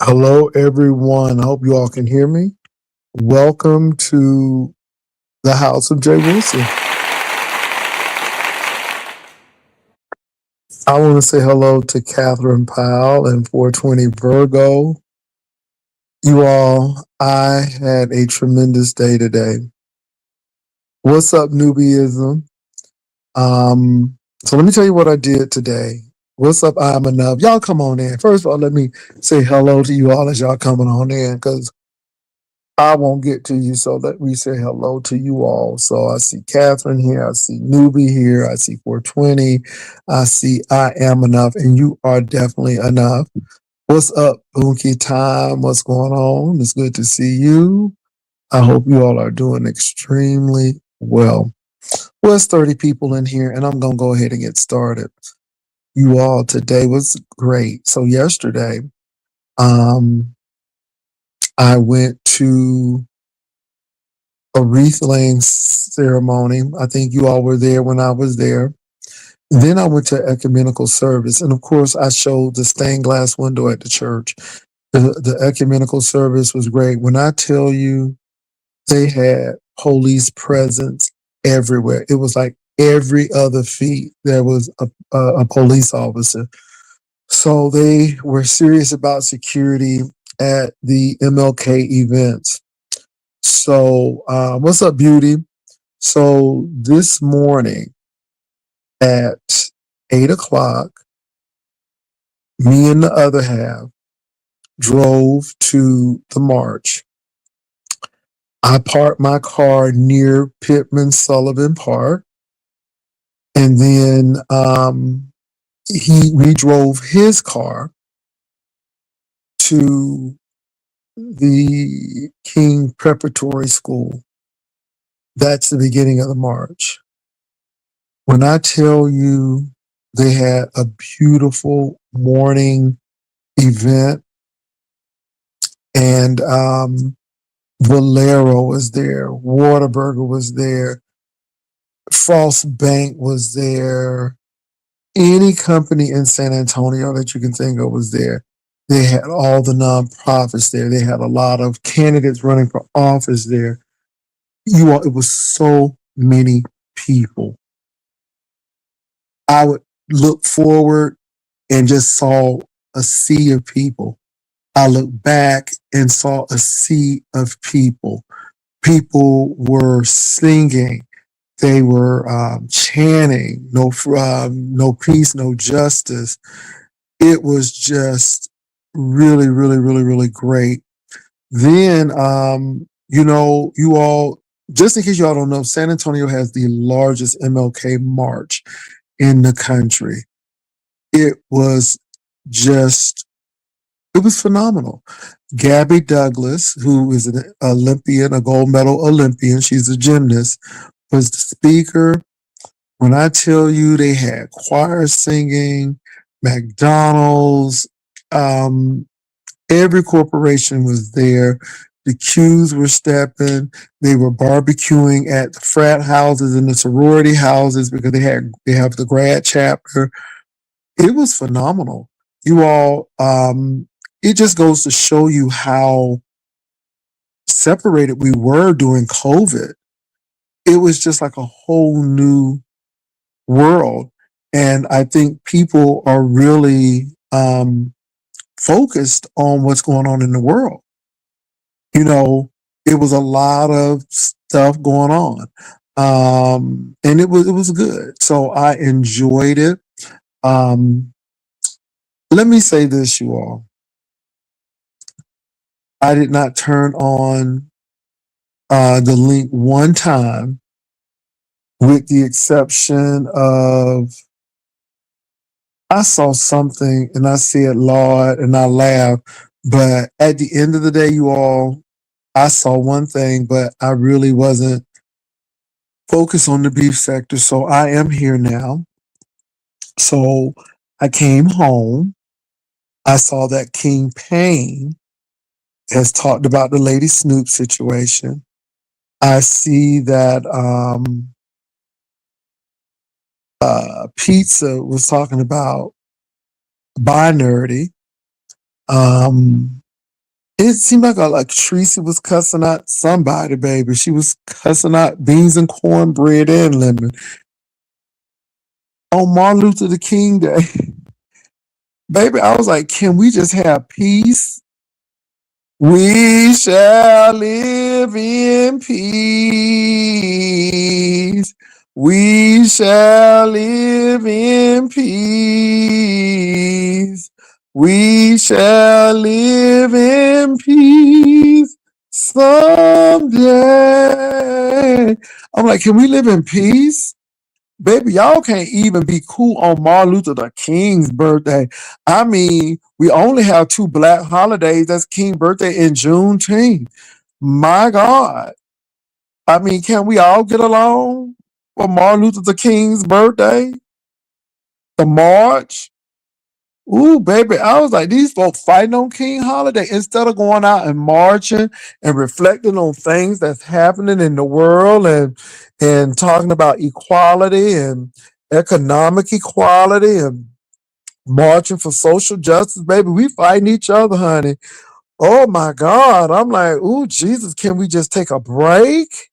Hello, everyone. I hope you all can hear me. Welcome to the House of Jay Wilson. I want to say hello to Catherine Powell and 420 Virgo. You all, I had a tremendous day today. What's up, newbieism? So let me tell you what I did today. What's up, I'm enough. Y'all come on in. First of all, let me say hello to you all as y'all coming on in because I won't get to you, so let me say hello to you all. So I see Catherine here, I see Newbie here, I see 420, I see I am enough, and you are definitely enough. What's up, Bunky Time? What's going on? It's good to see you. I hope you all are doing extremely well. Well, it's 30 people in here, and I'm going to go ahead and get started. You all, today was great. So yesterday, um, I went to a wreath laying ceremony. I think you all were there when I was there. Then I went to ecumenical service. And of course, I showed the stained glass window at the church. The ecumenical service was great. When I tell you they had police presence everywhere, it was like every other feet, there was a police officer. So they were serious about security at the MLK events. So, what's up, Beauty? So this morning at 8 o'clock, me and the other half drove to the march. I parked my car near Pittman Sullivan Park, and then we drove his car to the King Preparatory School. That's the beginning of the march. When I tell you they had a beautiful morning event, and Valero was there, Whataburger was there, Frost Bank was there, any company in San Antonio that you can think of was there. They had all the nonprofits there. They had a lot of candidates running for office there. You all, it was so many people. I would look forward and just saw a sea of people. I looked back and saw a sea of people. People were singing. They were chanting, no peace, no justice. It was just really, really, really, really great. Then, you all, just in case you all don't know, San Antonio has the largest MLK march in the country. It was just, it was phenomenal. Gabby Douglas, who is an Olympian, a gold medal Olympian, she's a gymnast, was the speaker. When I tell you they had choir singing, McDonald's, um, every corporation was there. The queues were stepping. They were barbecuing at the frat houses and the sorority houses because they have the grad chapter. It was phenomenal. You all, it just goes to show you how separated we were during COVID. It was just like a whole new world. And I think people are really focused on what's going on in the world. You know, it was a lot of stuff going on. And it was good. So I enjoyed it. Um, Let me say this, you all. I did not turn on the link one time, with the exception of I saw something and I said, Lord, and I laughed. But at the end of the day, you all, I saw one thing, but I really wasn't focused on the beef sector. So I am here now. So I came home. I saw that King Payne has talked about the Lady Snoop situation. I see that Pizza was talking about binarity. It seemed like Tracy was cussing out somebody, baby. She was cussing out beans and cornbread and lemon on Martin Luther the King Day. Baby, I was like, can we just have peace? We shall live in peace. We shall live in peace. We shall live in peace someday. I'm like, can we live in peace? Baby, y'all can't even be cool on Martin Luther the King's birthday. I mean, we only have two black holidays. That's King's birthday and Juneteenth. My God. I mean, can we all get along for Martin Luther the King's birthday? The march? Ooh, baby, I was like, these folks fighting on King Holiday instead of going out and marching and reflecting on things that's happening in the world and talking about equality and economic equality and marching for social justice, baby. We fighting each other, honey. Oh my God. I'm like, ooh, Jesus, can we just take a break?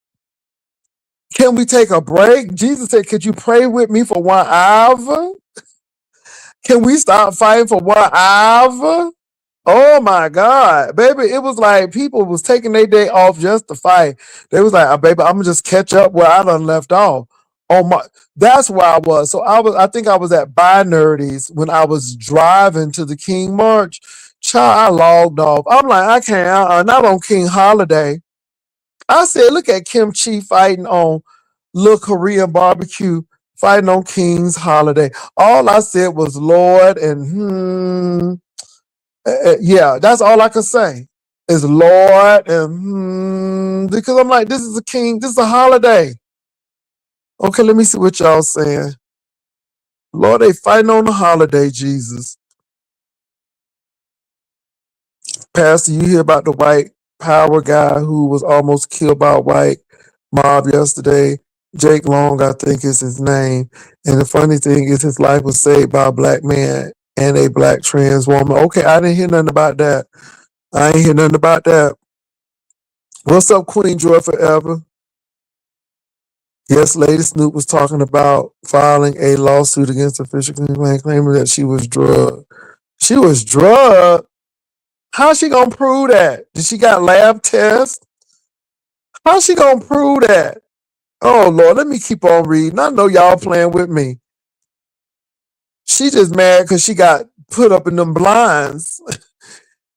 Can we take a break? Jesus said, could you pray with me for 1 hour? Can we stop fighting for 1 hour? Oh my God, baby. It was like people was taking their day off just to fight. They was like, baby, I'm gonna just catch up where I done left off. Oh my, that's where I was. So I think I was at Nerdy's when I was driving to the King March. Child, I logged off. I'm like, I can't, not on King Holiday. I said, look at Kim Chi fighting on Little Korean barbecue, fighting on King's Holiday. All I said was Lord and yeah, that's all I could say is Lord and because I'm like, this is a king, this is a holiday. Okay, let me see what y'all saying. Lord, they fighting on the holiday, Jesus. Pastor, you hear about the white power guy who was almost killed by a white mob yesterday? Jake Long, I think is his name. And the funny thing is his life was saved by a black man and a black trans woman. Okay, I didn't hear nothing about that. I ain't hear nothing about that. What's up, Queen Joy Forever? Yes, Lady Snoop was talking about filing a lawsuit against official Cleveland claiming that she was drugged. She was drugged? How's she gonna prove that? Did she got lab tests? How's she gonna prove that? Oh Lord, let me keep on reading. I know y'all playing with me. She just mad because she got put up in them blinds.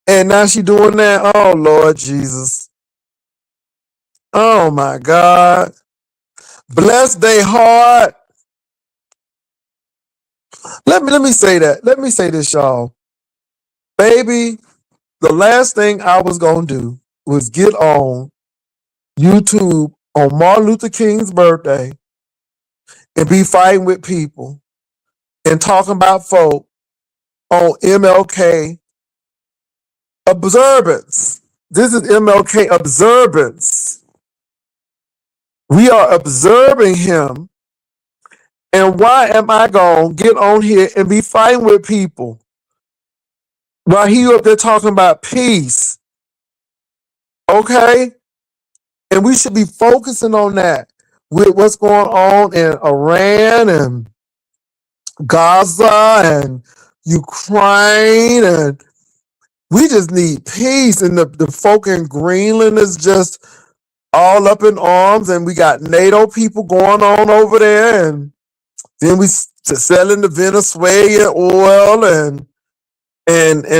And now she doing that. Oh Lord Jesus. Oh my God. Bless their heart. Let me say that. Let me say this, y'all. Baby, the last thing I was gonna do was get on YouTube on Martin Luther King's birthday and be fighting with people and talking about folk on MLK observance. This is MLK observance. We are observing him. And why am I gonna get on here and be fighting with people while he up there talking about peace? Okay? And we should be focusing on that with what's going on in Iran and Gaza and Ukraine. And we just need peace. And the folk in Greenland is just all up in arms. And we got NATO people going on over there. And then we selling the Venezuelan oil and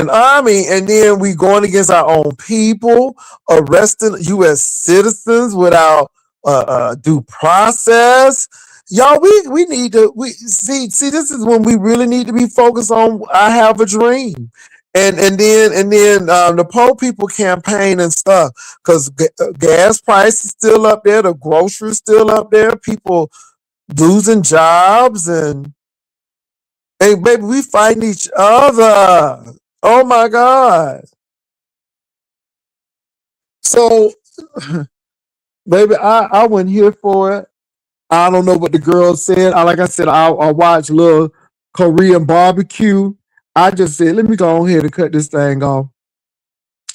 army, and then we going against our own people, arresting U.S. citizens without due process. Y'all, we need to see. This is when we really need to be focused on. I have a dream, and then the poor people campaign and stuff because gas prices still up there, the groceries still up there, people losing jobs and. Hey, baby, we fighting each other. Oh my God. So, baby, I wasn't here for it. I don't know what the girl said. Like I said, I watched little Korean barbecue. I just said, let me go on here and cut this thing off.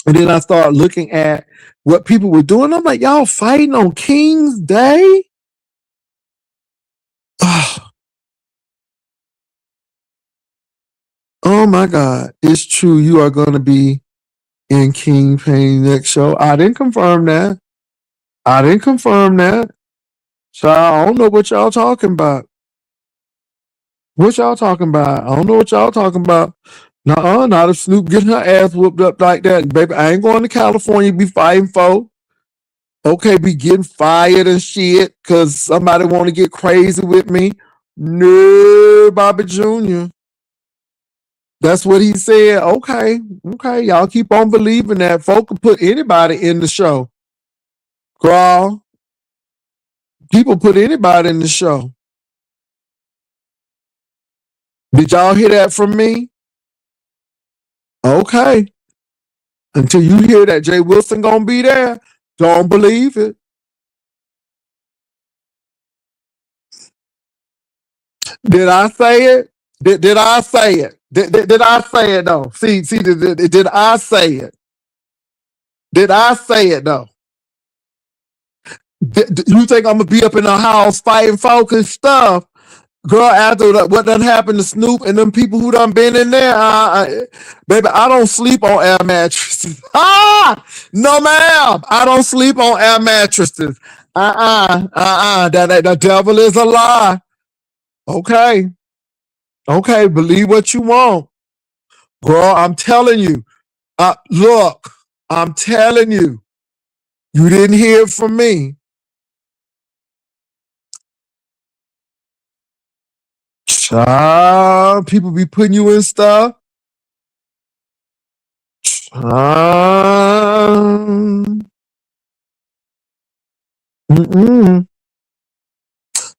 And then I started looking at what people were doing. I'm like, y'all fighting on King's Day? Oh my God. It's true. You are going to be in King Pain next show. I didn't confirm that. I didn't confirm that. So I don't know what y'all talking about. What y'all talking about? I don't know what y'all talking about. Nuh-uh, not if Snoop getting her ass whooped up like that. Baby, I ain't going to California to be fighting for. Okay, be getting fired and shit because somebody want to get crazy with me. No, Bobby Jr. That's what he said. Okay, okay, y'all keep on believing that. Folk can put anybody in the show. Girl, people put anybody in the show. Did y'all hear that from me? Okay. Until you hear that Jay Wilson gonna be there, don't believe it. Did I say it? Did I say it? Did I say it though? See, did I say it? Did I say it though? You think I'm gonna be up in the house fighting folk and stuff? Girl, after what done happened to Snoop and them people who done been in there, baby, I don't sleep on air mattresses. No, ma'am, I don't sleep on air mattresses. That the devil is a lie. Okay, okay, believe what you want, girl. I'm telling you. Look, I'm telling you. You didn't hear it from me. Child, people be putting you in stuff. Mm-mm.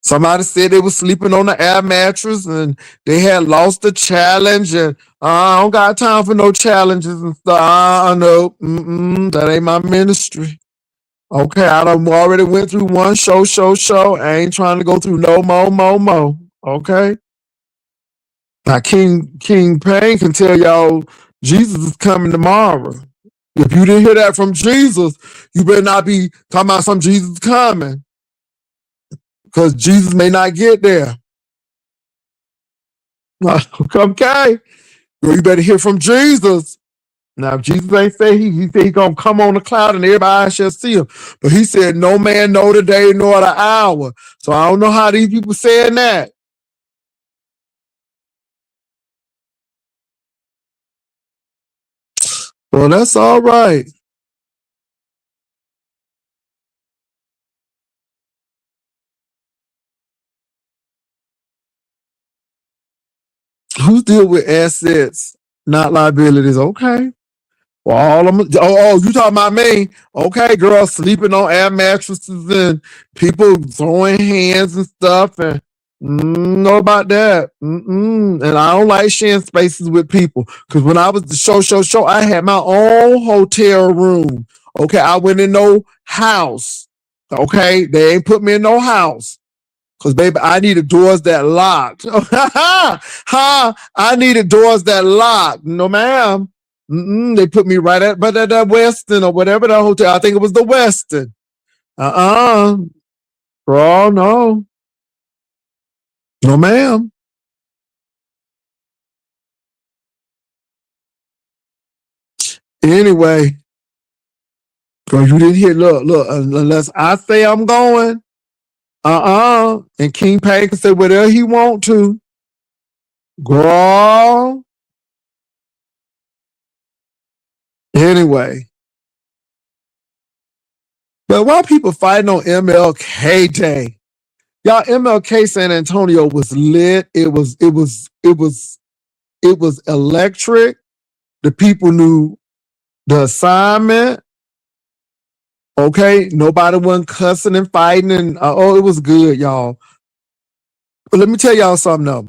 Somebody said they was sleeping on the air mattress and they had lost the challenge. And I don't got time for no challenges and stuff. No, that ain't my ministry. Okay, I done already went through one show. I ain't trying to go through no more. Okay. Now King Payne can tell y'all Jesus is coming tomorrow. If you didn't hear that from Jesus, you better not be talking about some Jesus coming. Because Jesus may not get there. Okay. Well, you better hear from Jesus. Now, if Jesus ain't say he said he gonna come on the cloud and everybody shall see him. But he said, no man know the day nor the hour. So I don't know how these people saying that. Well, that's all right. Who's deal with assets, not liabilities? Okay. Well, you talking about me? Okay, girl, sleeping on air mattresses and people throwing hands and stuff, and know about that. And I don't like sharing spaces with people because when I was the show, I had my own hotel room. Okay, I went in no house. Okay, they ain't put me in no house. Cause baby, I needed doors that locked. I needed doors that locked. No, ma'am. They put me right at but at that Weston or whatever that hotel. I think it was the Weston. Uh-uh. Oh no. No, ma'am. Anyway, girl, you didn't hear. Look, unless I say I'm going, and King Payne can say whatever he want to. Girl. Anyway. But why people fighting on MLK Day? Y'all, MLK San Antonio was lit. It was electric. The people knew the assignment. Okay, nobody wasn't cussing and fighting, and it was good, y'all. But let me tell y'all something though.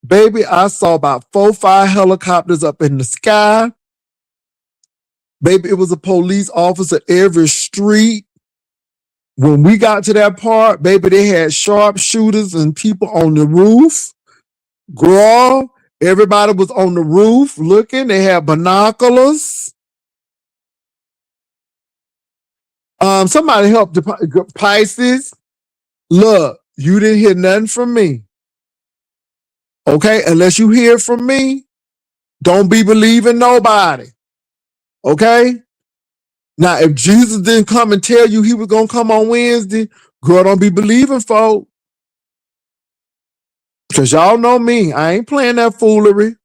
Baby, I saw about 4, 5 helicopters up in the sky. Baby, it was a police officer every street. When we got to that part, baby, they had sharpshooters and people on the roof. Girl, everybody was on the roof looking. They had binoculars. Somebody help the Pisces. Look, you didn't hear nothing from me. Okay, unless you hear from me, don't be believing nobody. Okay? Now, if Jesus didn't come and tell you he was going to come on Wednesday, girl, don't be believing, folks. Because y'all know me. I ain't playing that foolery.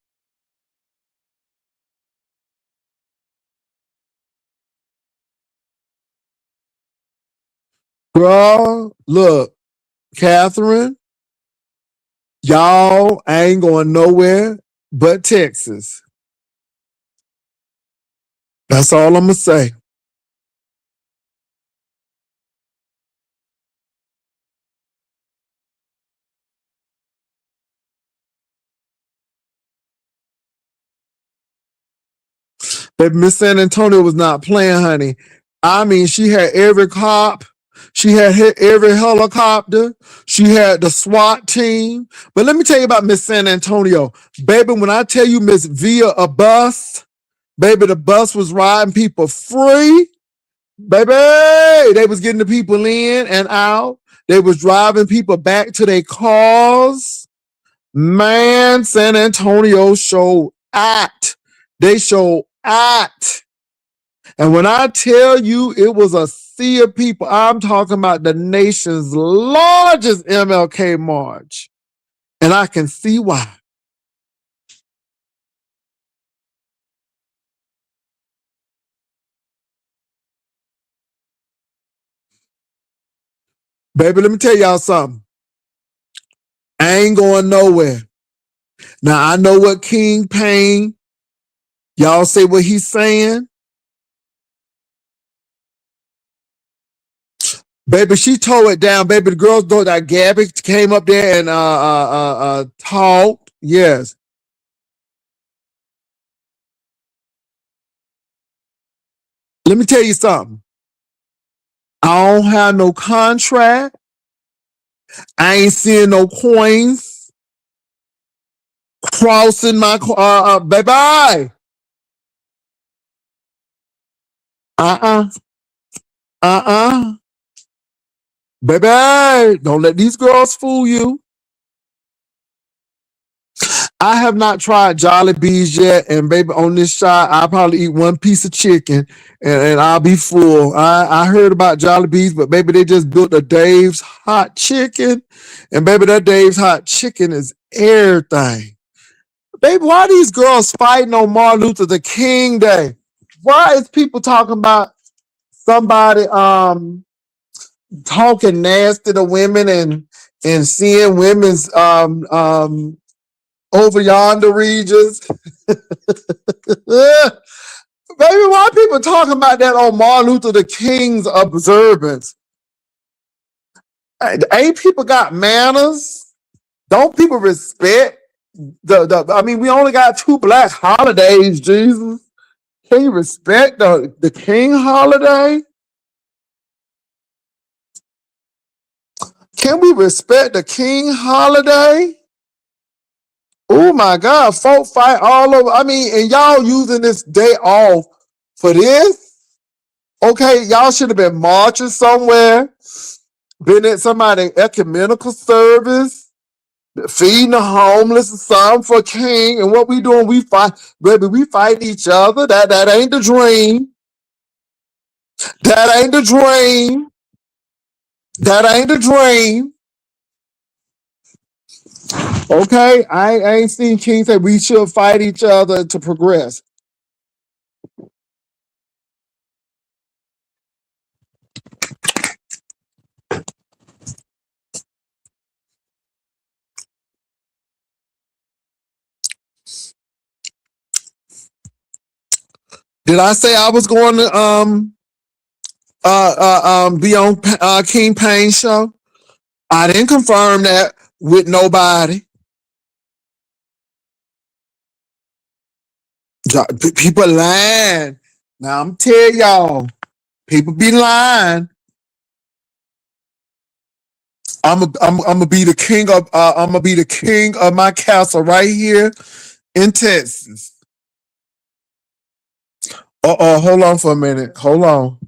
Girl, look, Catherine, y'all ain't going nowhere but Texas. That's all I'm going to say. But Miss San Antonio was not playing, honey. I mean, she had every cop. She had every helicopter. She had the SWAT team. But let me tell you about Miss San Antonio. Baby, when I tell you Miss via a bus, baby, the bus was riding people free. Baby, they was getting the people in and out. They was driving people back to their cars. Man, San Antonio showed act. They showed act. And when I tell you it was a sea of people, I'm talking about the nation's largest MLK march. And I can see why. Baby, let me tell y'all something. I ain't going nowhere. Now, I know what King Payne, y'all say what he's saying. Baby, she tore it down. Baby, the girls know that Gabby came up there and talked. Yes. Let me tell you something. I don't have no contract. I ain't seeing no coins crossing my baby. Uh-uh. Uh-uh. Baby, don't let these girls fool you. I have not tried Jolly Bees yet, and baby, on this shot, I'll probably eat one piece of chicken and I'll be full. I heard about Jolly Bees, but baby, they just built a Dave's hot chicken, and baby, that Dave's hot chicken is everything. Baby, why are these girls fighting on Martin Luther King Day? Why is people talking about somebody talking nasty to women and seeing women's over yonder regions? Baby, why people talking about that on Martin Luther King's observance? Ain't people got manners? Don't people respect I mean, we only got two black holidays, Jesus. Can you respect the King holiday? Can we respect the King holiday? Oh my God, folk fight all over. I mean, and y'all using this day off for this? Okay, y'all should have been marching somewhere, been at somebody's ecumenical service, feeding the homeless or something for King. And what we doing? We fight, baby, we fight each other. That ain't the dream. That ain't the dream. That ain't the dream. Okay, I ain't seen King say we should fight each other to progress. Did I say I was going to be on King Payne's show? I didn't confirm that with nobody. People lying. Now I'm tell y'all, people be lying. I'm gonna be the king of I'm gonna be the king of my castle right here in Texas. Hold on for a minute. Hold on.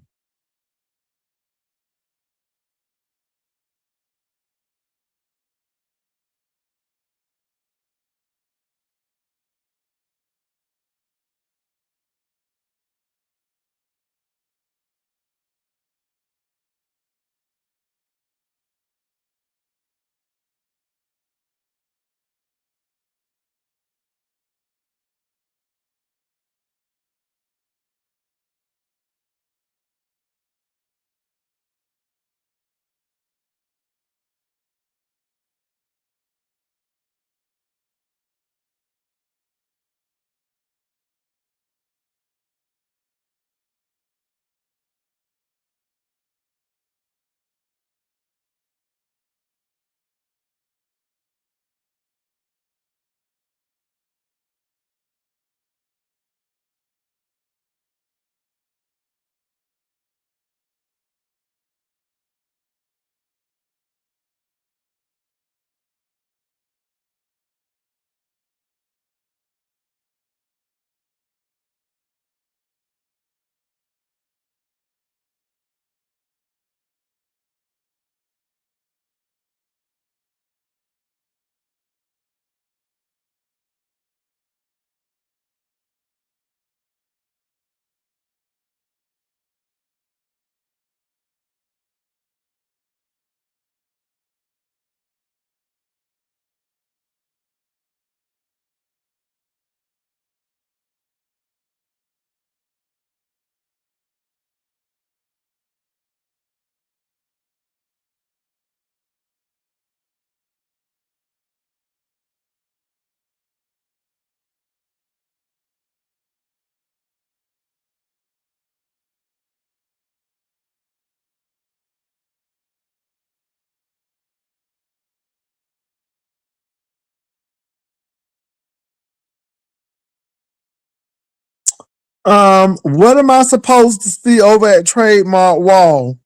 What am I supposed to see over at Trademark Wall?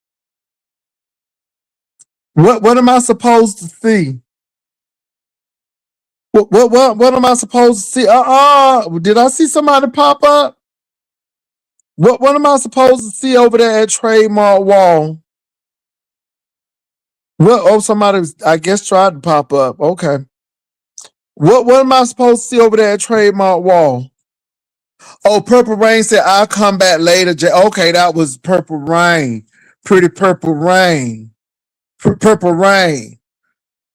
What am I supposed to see? What am I supposed to see? Did I see somebody pop up? What am I supposed to see over there at Trademark Wall? What? Oh, somebody I guess tried to pop up. Okay. What am I supposed to see over there at Trademark Wall? Oh, Purple Rain said I'll come back later. Okay, that was Purple Rain. Pretty Purple Rain. Purple Rain.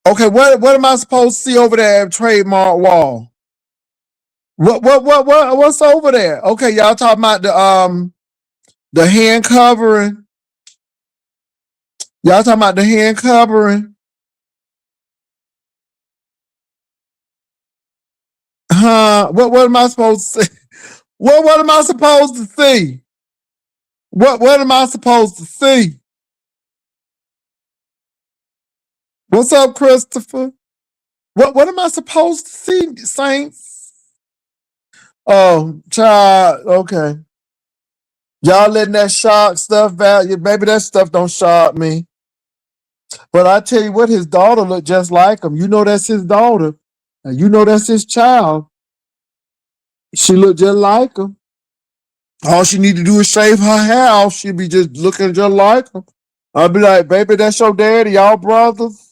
Okay, what am I supposed to see over there at Trademark Wall? What's over there? Okay, y'all talking about the hand covering. Y'all talking about the hand covering. Huh? What am I supposed to see? What am I supposed to see? What am I supposed to see? What's up, Christopher? What am I supposed to see, Saints? Oh, child, okay. Y'all letting that shark stuff value. Maybe that stuff don't shock me. But I tell you what, his daughter looked just like him. You know that's his daughter. And you know that's his child. She looked just like him. All she need to do is shave her hair off. She'd be just looking just like him. I'd be like, baby, that's your daddy, y'all brothers.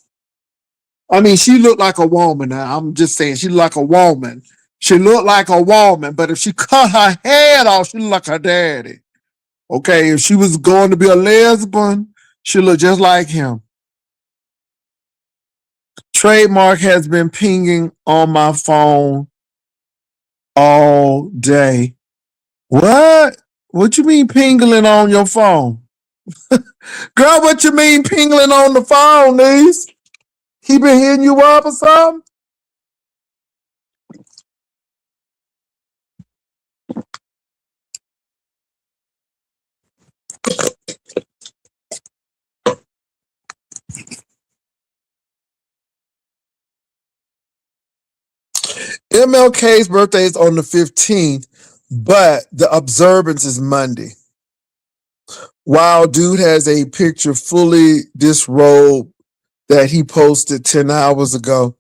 I mean, she looked like a woman. Now. I'm just saying, she looked like a woman. She looked like a woman, but if she cut her head off, she looked like her daddy. Okay, if she was going to be a lesbian, she looked just like him. Trademark has been pinging on my phone all day. What? What you mean pingling on your phone? Girl, what you mean pingling on the phone, niece? He been hitting you up or something? MLK's birthday is on the 15th, but the observance is Monday. Wow, dude has a picture fully disrobed that he posted 10 hours ago.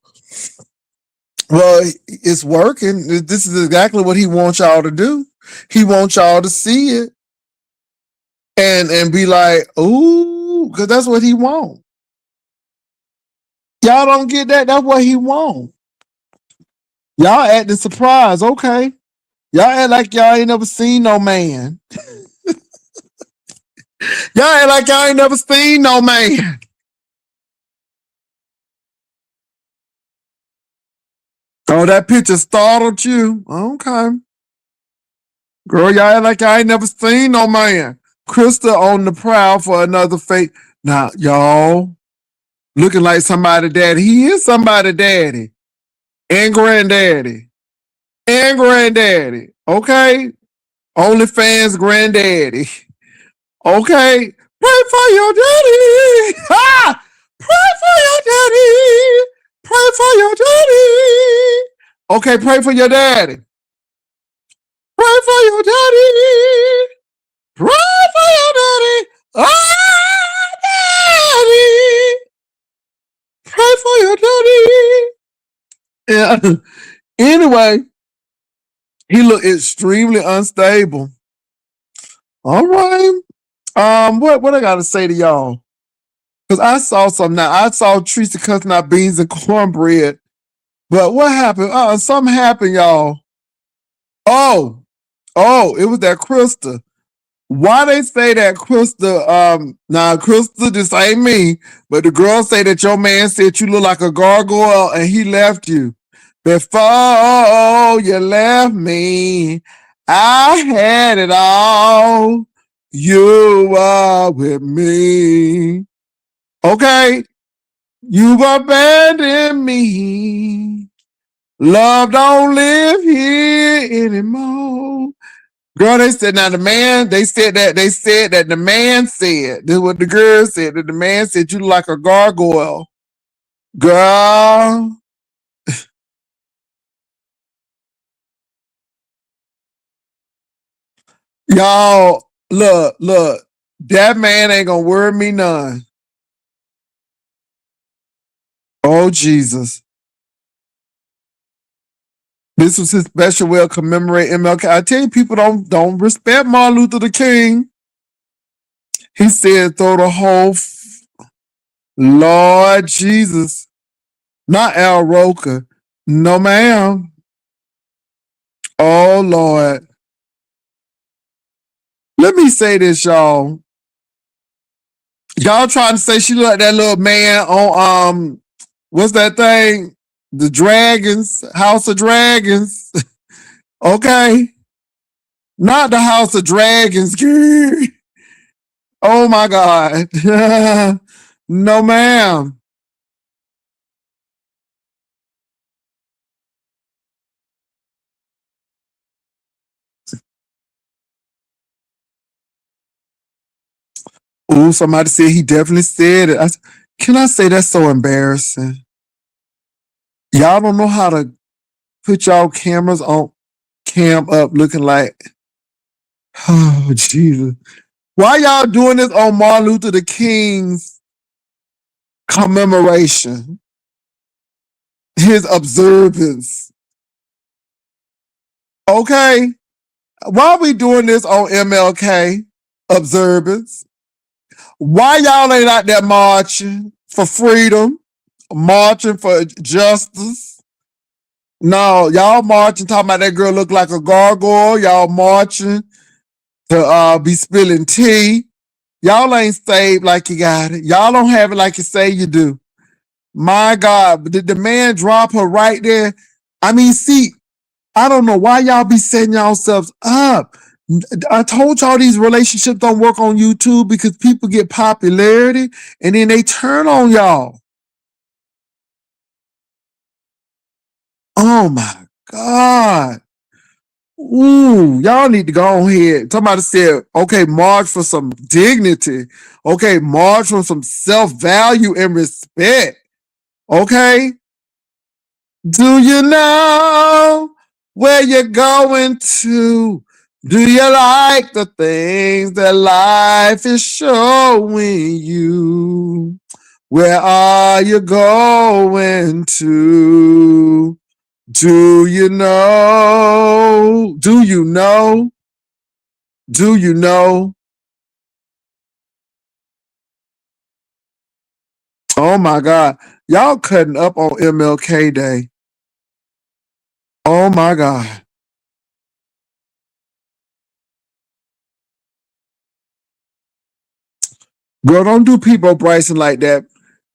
Well, it's working. This is exactly what he wants y'all to do. He wants y'all to see it and be like, ooh, because that's what he wants. Y'all don't get that. That's what he wants. Y'all acting surprised. Okay. Y'all act like y'all ain't never seen no man. Y'all act like y'all ain't never seen no man. Oh, that picture startled you. Okay. Girl, y'all act like y'all ain't never seen no man. Krista on the prowl for another fake. Now, y'all looking like somebody daddy. He is somebody daddy. And granddaddy. And granddaddy. Okay? OnlyFans granddaddy. Okay? Pray for your daddy. Ha! Pray for your daddy. Pray for your daddy. Okay, pray for your daddy. Pray for your daddy. Pray for your daddy. Ah, daddy. Pray for your daddy. Yeah. Anyway, he looked extremely unstable. All right. What I gotta say to y'all? Because I saw something now. I saw Teresa cussing out beans and cornbread. But what happened? Something happened, y'all. Oh, it was that Krista. Why they say that Krista, now Krista, this ain't me, but the girls say that your man said you look like a gargoyle and he left you. Before you left me, I had it all. You were with me. Okay, you've abandoned me. Love don't live here anymore. Girl, they said now they said that the man said, this is what the girl said, that the man said you look like a gargoyle. Girl. Y'all, look. That man ain't gonna worry me none. Oh, Jesus. This was his special way of commemorating MLK. I tell you, people don't respect Martin Luther the King. He said, throw the whole Lord Jesus, not Al Roker. No, ma'am. Oh, Lord. Let me say this, y'all. Y'all trying to say she look like that little man on what's that thing? The Dragons, House of Dragons. Okay. Not the House of Dragons, girl. Oh my God. No, ma'am. Oh, somebody said he definitely said it. Can I say that's so embarrassing? Y'all don't know how to put y'all cameras on cam up looking like, oh, Jesus. Why y'all doing this on Martin Luther the King's commemoration? His observance. Okay? Why are we doing this on MLK observance? Why y'all ain't out there marching for freedom, marching for justice? No, y'all marching talking about that girl look like a gargoyle. Y'all marching to be spilling tea. Y'all ain't saved like you got it. Y'all don't have it like you say you do. My God, did the man drop her right there? I mean, see, I don't know why y'all be setting yourselves up. I told y'all these relationships don't work on YouTube because people get popularity and then they turn on y'all. Oh my God. Ooh, y'all need to go ahead. Somebody said, okay, march for some dignity. Okay, march for some self-value and respect. Okay? Do you know where you're going to? Do you like the things that life is showing you? Where are you going to? Do you know? Do you know? Do you know? Oh my God. Y'all cutting up on MLK Day. Oh my God. Girl, don't do people Bryson like that.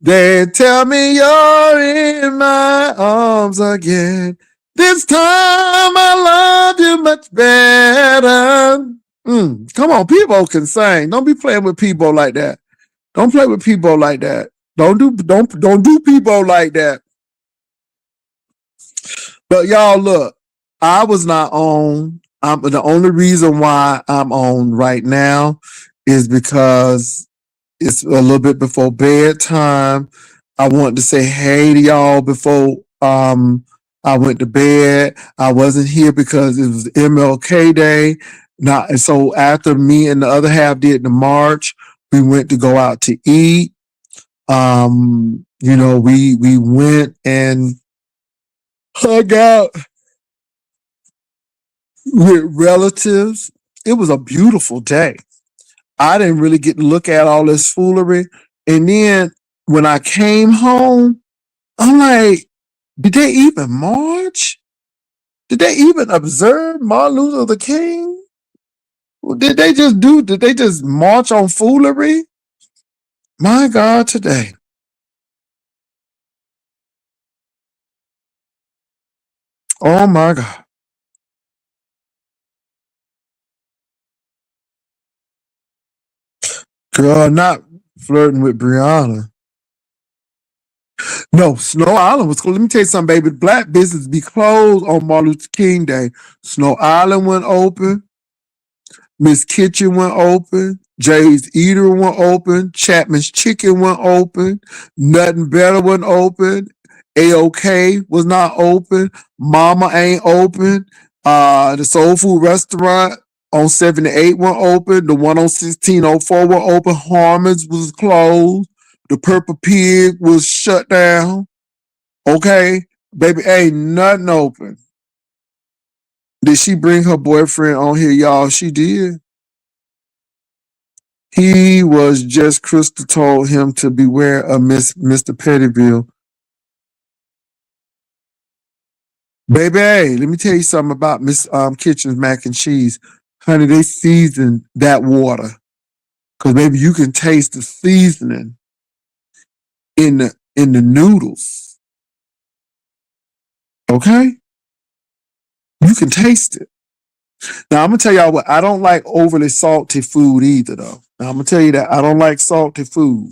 They tell me you're in my arms again. This time I love you much better. Come on, people can sing. Don't be playing with people like that. Don't play with people like that. Don't do people like that. But y'all look, I was not on. The only reason why I'm on right now is because it's a little bit before bedtime. I wanted to say hey to y'all before I went to bed. I wasn't here because it was MLK Day. Not so after me and the other half did the march, we went to go out to eat. We went and hung out with relatives. It was a beautiful day. I didn't really get to look at all this foolery. And then when I came home, I'm like, did they even march? Did they even observe Martin Luther the King? Did they just march on foolery? My God, today. Oh my God. Girl, not flirting with Brianna. No, Snow Island was closed. Let me tell you something, baby. Black business be closed on Martin Luther King Day. Snow Island went open. Miss Kitchen went open. Jay's Eater went open. Chapman's Chicken went open. Nothing Better went open. AOK was not open. Mama ain't open. The Soul Food Restaurant on 78 were open. The one on 1604 were open. Harmon's was closed. The Purple Pig was shut down. Okay, baby, ain't nothing open. Did she bring her boyfriend on here, y'all? She did. He was just Crystal told him to beware of Mr. Pettyville. Baby, hey, let me tell you something about Miss Kitchen's mac and cheese. Honey, they seasoned that water. Cause maybe you can taste the seasoning in the noodles. Okay? You can taste it. Now I'm gonna tell y'all what I don't like overly salty food either though. Now I'm gonna tell you that I don't like salty food.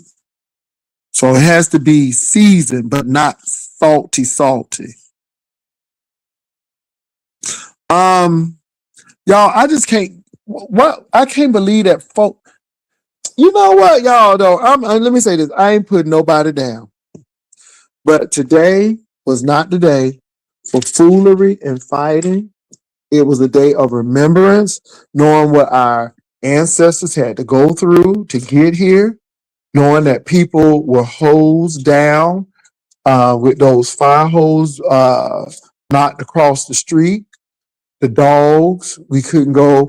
So it has to be seasoned, but not salty. Um, y'all, I just can't. What I can't believe that folk. You know what, y'all? Though, let me say this: I ain't putting nobody down, but today was not the day for foolery and fighting. It was a day of remembrance, knowing what our ancestors had to go through to get here, knowing that people were hosed down with those fire hose knocked across the street. The dogs, we couldn't go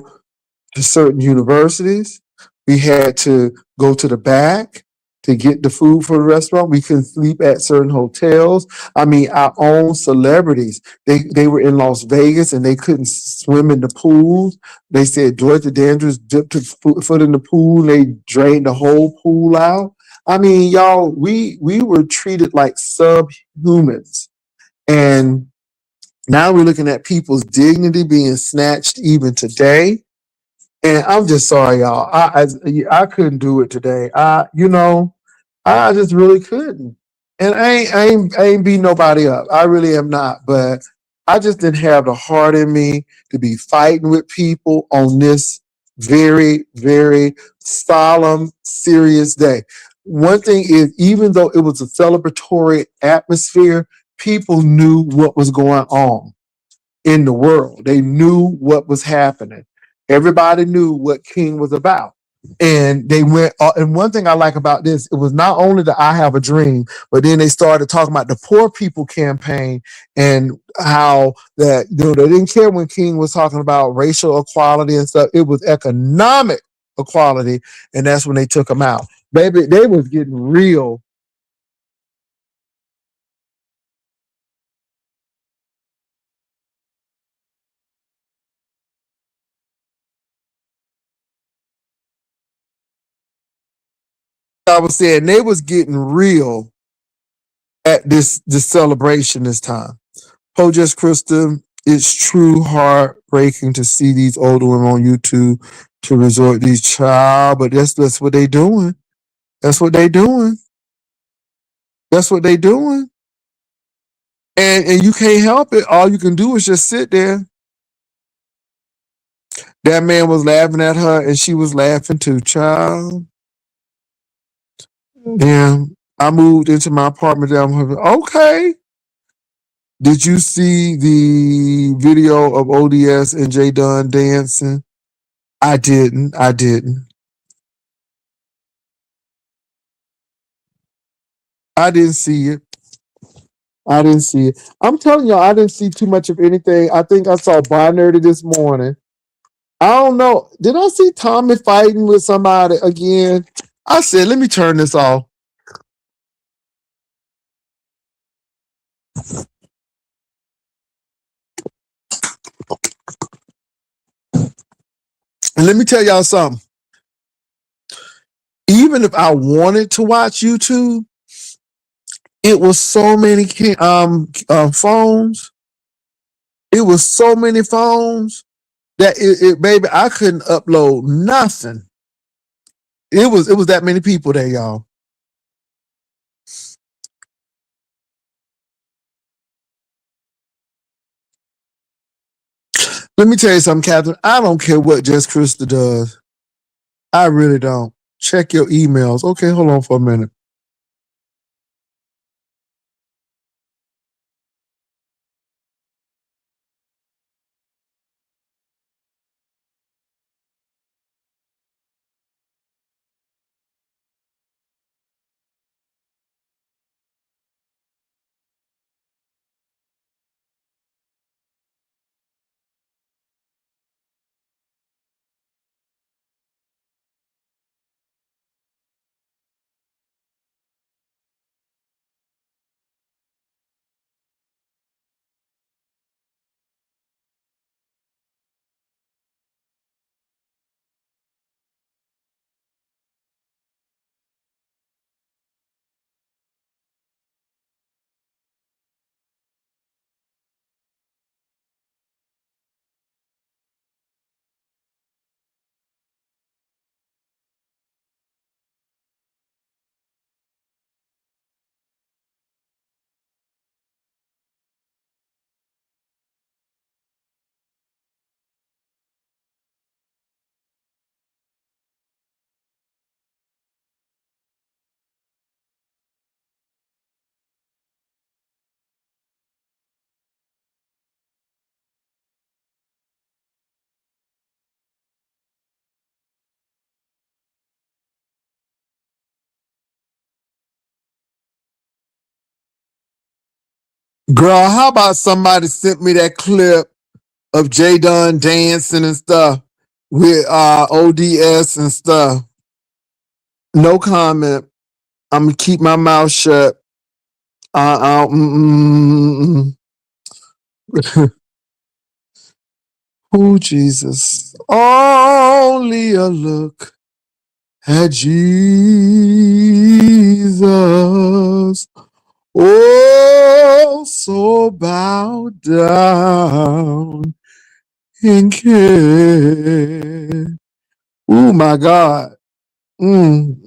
to certain universities. We had to go to the back to get the food for the restaurant. We couldn't sleep at certain hotels. I mean, our own celebrities, they were in Las Vegas and they couldn't swim in the pools. They said Georgia Dandridge dipped his foot in the pool. They drained the whole pool out. I mean, y'all, we were treated like subhumans. And now we're looking at people's dignity being snatched even today. And I'm just sorry, y'all. I couldn't do it today. I just really couldn't. And I ain't beating nobody up. I really am not. But I just didn't have the heart in me to be fighting with people on this very, very solemn, serious day. One thing is, even though it was a celebratory atmosphere, people knew what was going on in the world. They knew what was happening. Everybody knew what King was about. And they went, and one thing I like about this, it was not only the I Have a Dream, but then they started talking about the Poor People campaign and how that, they didn't care when King was talking about racial equality and stuff. It was economic equality. And that's when they took him out. Baby, they was getting real. I was saying they was getting real at this celebration this time. Oh, just Krista, it's true heartbreaking to see these older women on YouTube to resort these child, but that's what they doing. That's what they doing. That's what they doing. And you can't help it. All you can do is just sit there. That man was laughing at her and she was laughing too, child. Yeah. I moved into my apartment down. Okay. Did you see the video of ODS and J Dunn dancing? I didn't. I didn't. I didn't see it. I didn't see it. I'm telling y'all, I didn't see too much of anything. I think I saw Binary this morning. I don't know. Did I see Tommy fighting with somebody again? I said, let me turn this off. And let me tell y'all something. Even if I wanted to watch YouTube, it was so many phones. It was so many phones that baby, I couldn't upload nothing. It was that many people there, y'all. Let me tell you something, Catherine. I don't care what Jess Krista does. I really don't. Check your emails. Okay, hold on for a minute. Girl, how about somebody sent me that clip of J Dunn dancing and stuff with ODS and stuff? No comment. I'm gonna keep my mouth shut. Uh, uh, mm, mm, mm. Oh, Jesus. Only a look at Jesus. Oh, so bow down in care. Oh, my God.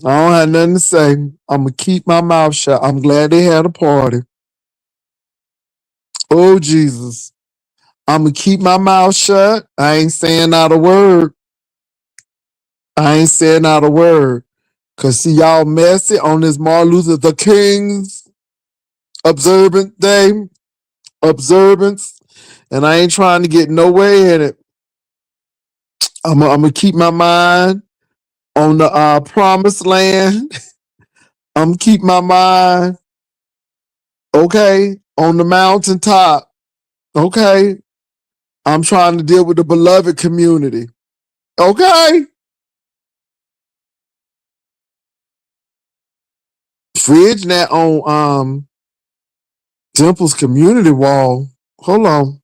I don't have nothing to say. I'm going to keep my mouth shut. I'm glad they had a party. Oh, Jesus. I'm going to keep my mouth shut. I ain't saying not a word. I ain't saying not a word. Because see, y'all messy on this Martin Luther the King's observant day, observance, and I ain't trying to get no way in it. I'm going to keep my mind on the promised land. I'm going to keep my mind, okay, on the mountaintop. Okay. I'm trying to deal with the beloved community. Okay. Fridge that on Dimple's community wall. Hold on.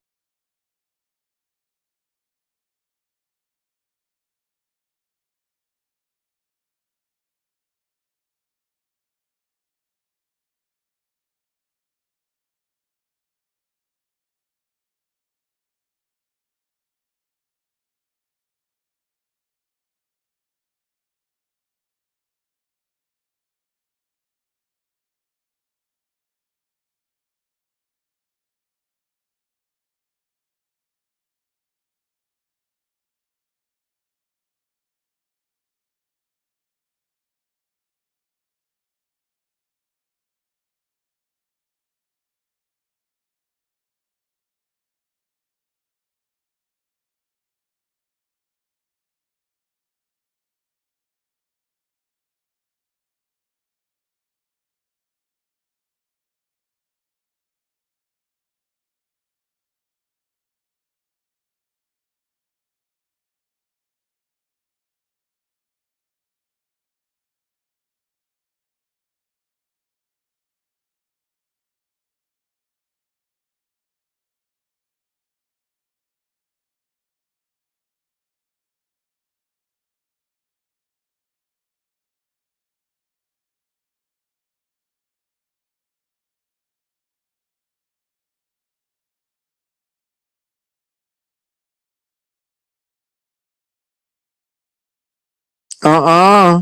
Uh-uh.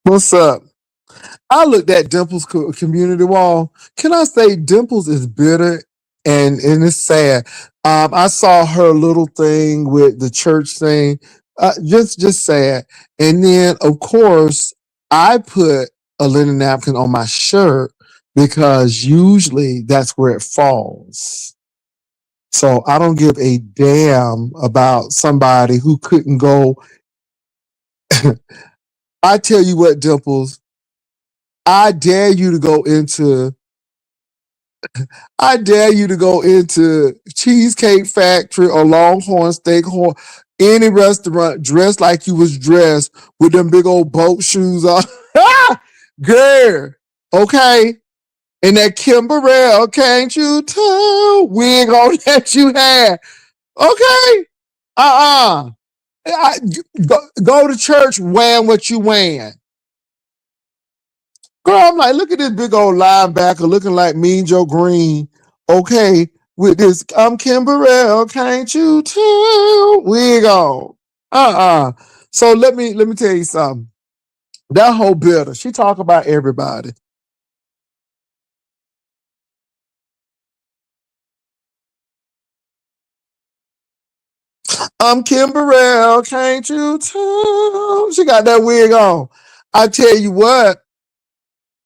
What's up? I looked at Dimple's community wall. Can I say Dimple's is bitter and it's sad. I saw her little thing with the church thing. Just sad. And then of course I put a linen napkin on my shirt because usually that's where it falls. So I don't give a damn about somebody who couldn't go. I tell you what, Dimples, I dare you to go into I dare you to go into Cheesecake Factory or Longhorn Steakhorn, any restaurant dressed like you was dressed with them big old boat shoes on. Girl, okay? And that Kimberell, can't you tell wig on that you had. Okay? Uh-uh. Go to church wearing what you wearing. Girl, I'm like, look at this big old linebacker looking like Mean Joe Green. Okay, with this, I'm Kimberell, can't you tell? We go. So let me tell you something. That whole bitter, she talk about everybody. I'm Kimberell, can't you tell? She got that wig on. I tell you what,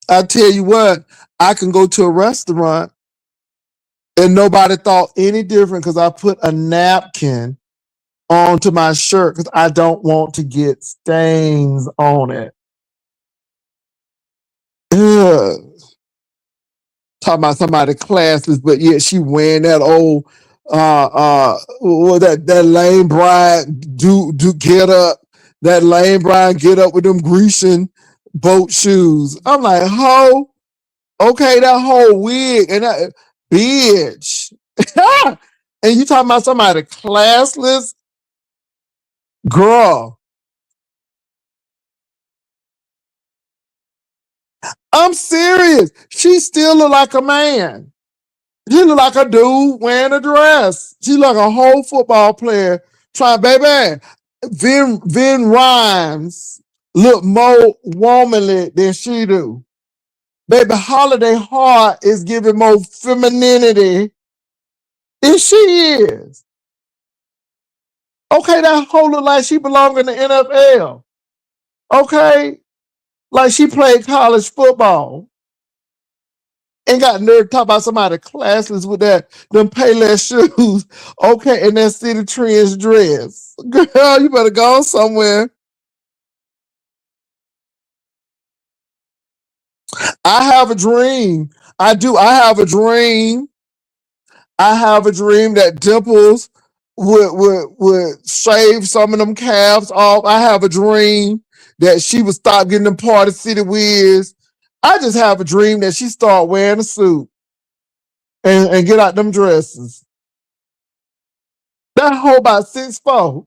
I tell you what, I can go to a restaurant and nobody thought any different because I put a napkin onto my shirt because I don't want to get stains on it. Ugh. talking about somebody classless, but yet she wearing that old that lame bride do get up, that lame bride get up with them Grecian boat shoes. I'm like, ho, okay, that whole wig and that bitch. And you talking about somebody classless? Girl, I'm serious. She still look like a man. She look like a dude wearing a dress. She look like a whole football player trying, baby. Vin Rhymes look more womanly than she do. Baby, Holiday Heart is giving more femininity than she is. Okay, that whole look like she belong in the NFL. Okay, like she played college football and got nerve to talk about somebody classless with that them Payless shoes. Okay, and that City Trends dress. Girl, you better go somewhere. I have a dream. I do. I have a dream. I have a dream that Dimples would shave some of them calves off. I have a dream that she would stop getting them Party City wigs. I just have a dream that she start wearing a suit and get out them dresses. That whole about 6'4".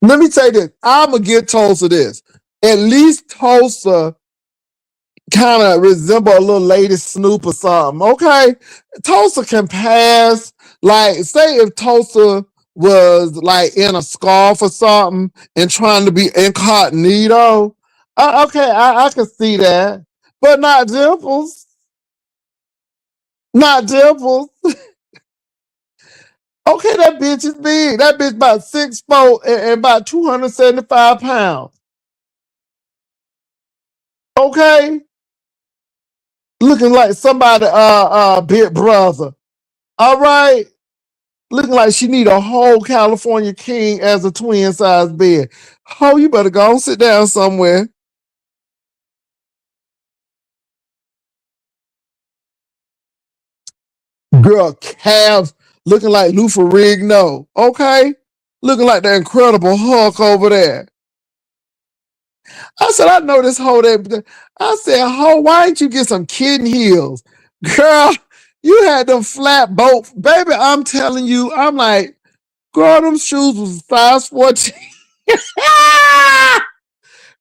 Let me tell you this. I'm gonna give Tulsa this. At least Tulsa kind of resemble a little Lady Snoop or something. Okay, Tulsa can pass. Like, say if Tulsa was like in a scarf or something and trying to be incognito. Okay, I can see that, but not Dimples. Not Dimples. Okay, that bitch is big. That bitch about 6'4" and about 275 pounds. Okay, looking like somebody big brother. All right, looking like she need a whole California king as a twin size bed. Oh, you better go and sit down somewhere. Girl, calves looking like Lou Ferrigno. Okay, looking like the Incredible Hulk over there. I said, I know this whole day. I said, ho, why didn't you get some kitten heels? Girl, you had them flat boat. Baby, I'm telling you, I'm like, girl, them shoes was size 14.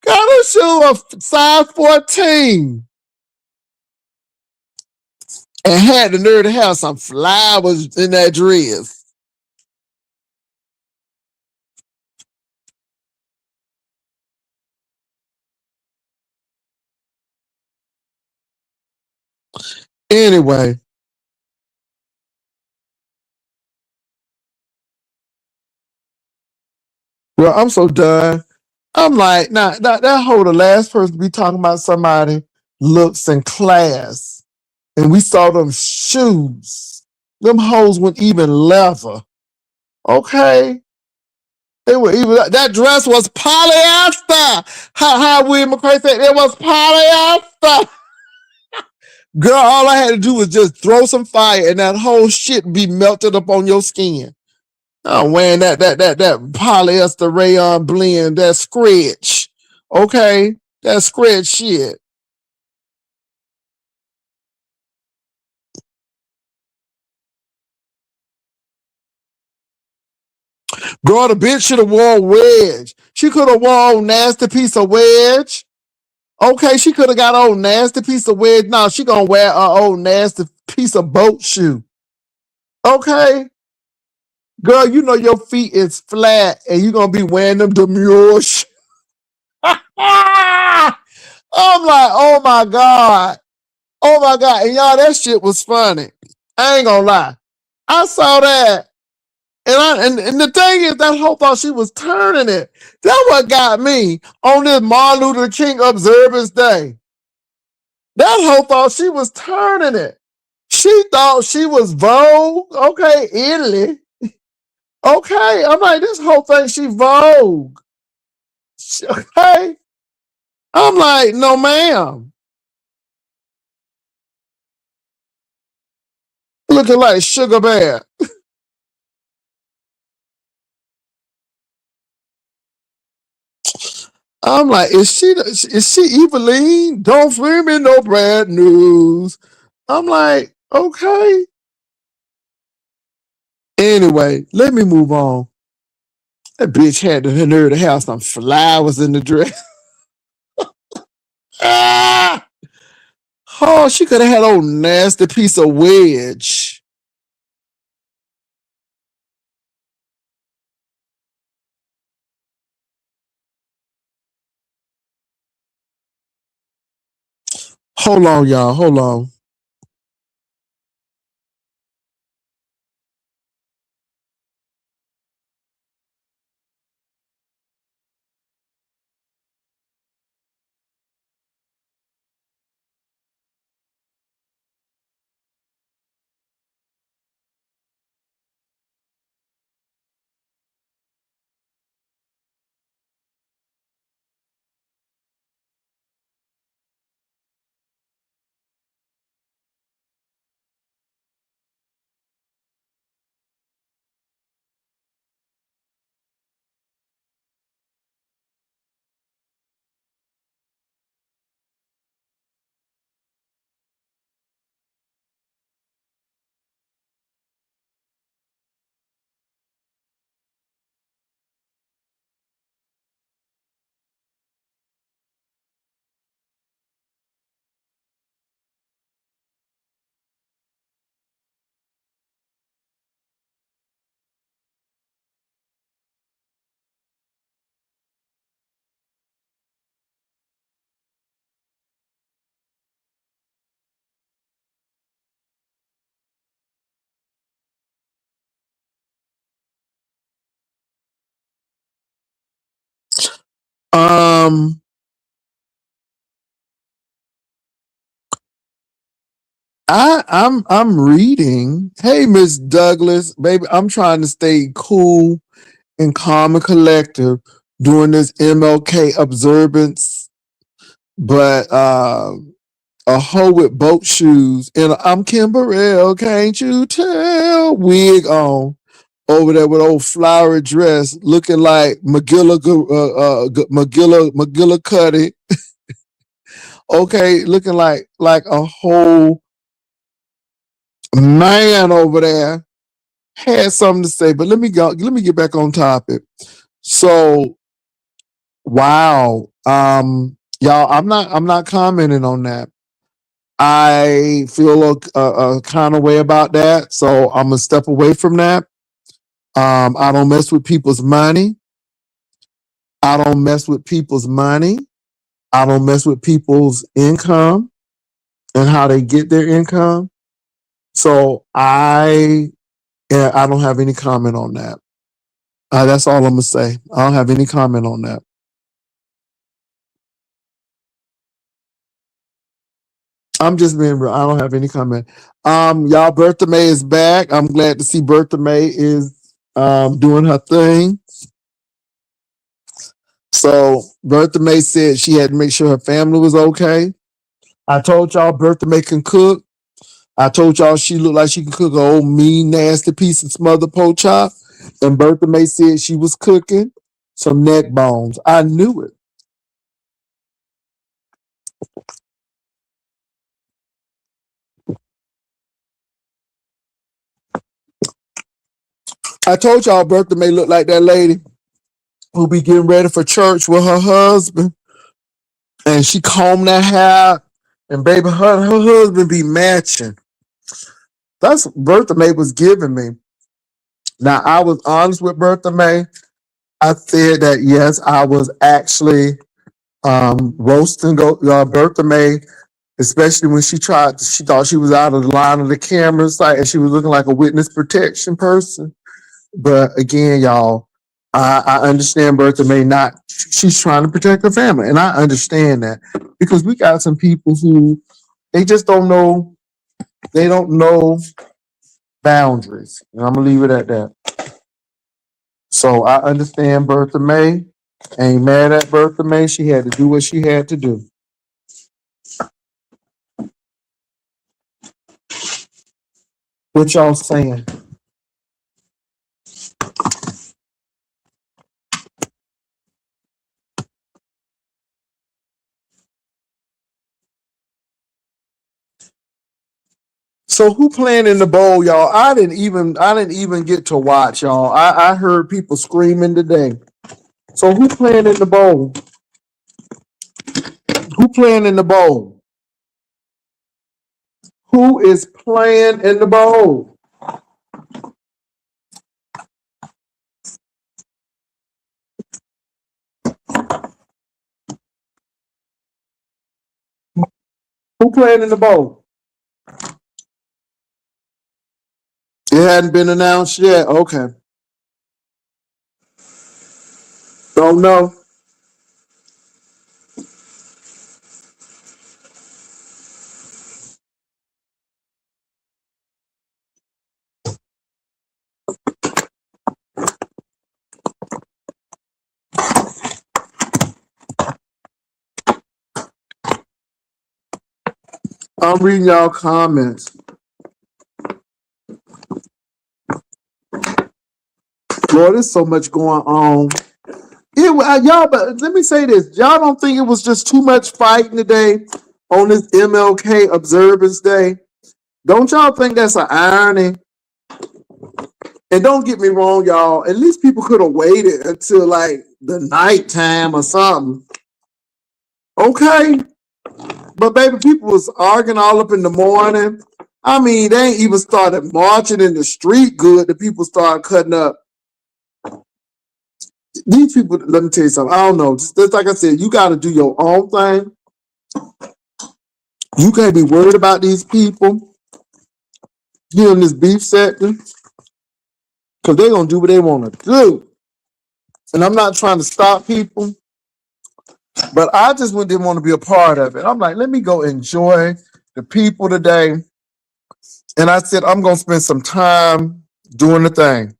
Girl, them shoes was size 14. And had the nerve to have some flowers in that dress. Anyway, well, I'm so done. I'm like, nah, that whole the last person to be talking about somebody looks and class. And we saw them shoes. Them hoes went even leather. Okay. They were even that dress was polyester. How William McCray said it was polyester. Girl, all I had to do was just throw some fire and that whole shit be melted up on your skin. I'm wearing that polyester rayon blend, that scratch. Okay, that scratch shit. Girl, the bitch should have worn a wedge. She could have worn a nasty piece of wedge. Okay, she could have got an old nasty piece of wedge. No, she gonna wear an old nasty piece of boat shoe. Okay, girl, you know your feet is flat and you gonna be wearing them demure shoes. I'm like, oh my God. Oh my God. And y'all, that shit was funny. I ain't gonna lie. I saw that. And the thing is, that whole thought she was turning it. That's what got me on this Martin Luther King Observance Day. That whole thought she was turning it. She thought she was Vogue. Okay, Italy. Okay. I'm like, this whole thing, she Vogue. Okay. I'm like, no, ma'am. Looking like Sugar Bear. I'm like, is she Eveline? Don't bring me no bad news. I'm like, okay. Anyway, let me move on. That bitch had the nerve to have some flowers in the dress. Ah! Oh, she could have had old nasty piece of wedge. Hold on, y'all. Hold on. Um, I'm reading. Hey, Miss Douglas, baby, I'm trying to stay cool and calm and collective during this MLK observance, but a hoe with boat shoes and I'm Kimberell, can't you tell? Wig on over there with old flowery dress, looking like McGillicuddy. Cuddy. Okay, looking like a whole man over there. Had something to say, but let me go. Let me get back on topic. So, wow, y'all, I'm not commenting on that. I feel a kind of way about that, so I'm gonna step away from that. I don't mess with people's money. I don't mess with people's money. I don't mess with people's income and how they get their income. So I don't have any comment on that. That's all I'm gonna say. I don't have any comment on that. I'm just being real. I don't have any comment. Y'all, Bertha May is back. I'm glad to see Bertha May is doing her thing. So Bertha May said she had to make sure her family was okay. I told y'all Bertha May can cook. I told y'all she looked like she could cook an old mean, nasty piece of smothered pork chop. And Bertha May said she was cooking some neck bones. I knew it. I told y'all Bertha May looked like that lady who be getting ready for church with her husband. And she combed that hair. And baby, her husband be matching. That's what Bertha May was giving me. Now, I was honest with Bertha May. I said that yes, I was actually roasting Bertha May, especially when she thought she was out of the line of the cameras, like, and she was looking like a witness protection person. But again, y'all, I understand Bertha May not, she's trying to protect her family. And I understand that because we got some people who they just don't know, they don't know boundaries. And I'm going to leave it at that. So I understand Bertha May. Ain't mad at Bertha May. She had to do what she had to do. What y'all saying? So who playing in the bowl, y'all? I didn't even get to watch, y'all. I heard people screaming today. So who playing in the bowl? Who playing in the bowl? Who is playing in the bowl? Who playing in the bowl? It hadn't been announced yet. Okay. Don't know. I'm reading y'all comments. Lord, there's so much going on. Y'all, but let me say this. Y'all don't think it was just too much fighting today on this MLK Observance Day? Don't y'all think that's an irony? And don't get me wrong, y'all. At least people could have waited until like the nighttime or something. Okay. But baby, people was arguing all up in the morning. I mean, they ain't even started marching in the street good. The people started cutting up. These people, let me tell you something. I don't know. Just like I said, you got to do your own thing. You can't be worried about these people here in this beef sector because they're going to do what they want to do. And I'm not trying to stop people, but I just didn't want to be a part of it. I'm like, let me go enjoy the people today. And I said, I'm going to spend some time doing the thing.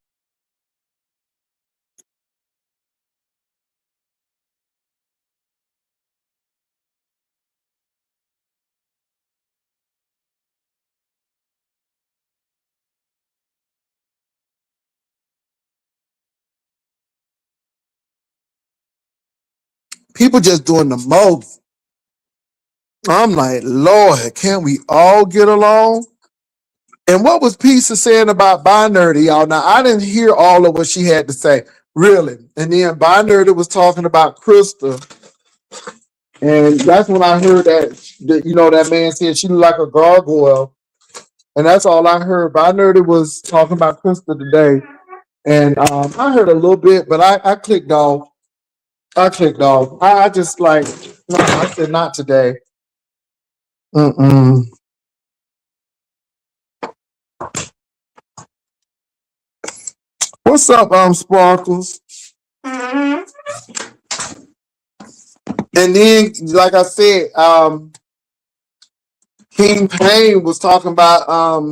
People just doing the most. I'm like, Lord, can't we all get along? And what was Pisa saying about Binary, y'all? Now, I didn't hear all of what she had to say, really. And then Binary was talking about Krista. And that's when I heard that man said she looked like a gargoyle. And that's all I heard. Binary was talking about Krista today. And I heard a little bit, but I clicked off. I just like, no, I said not today. Mm-mm. What's up, Sparkles? And then, like I said, King Payne was talking about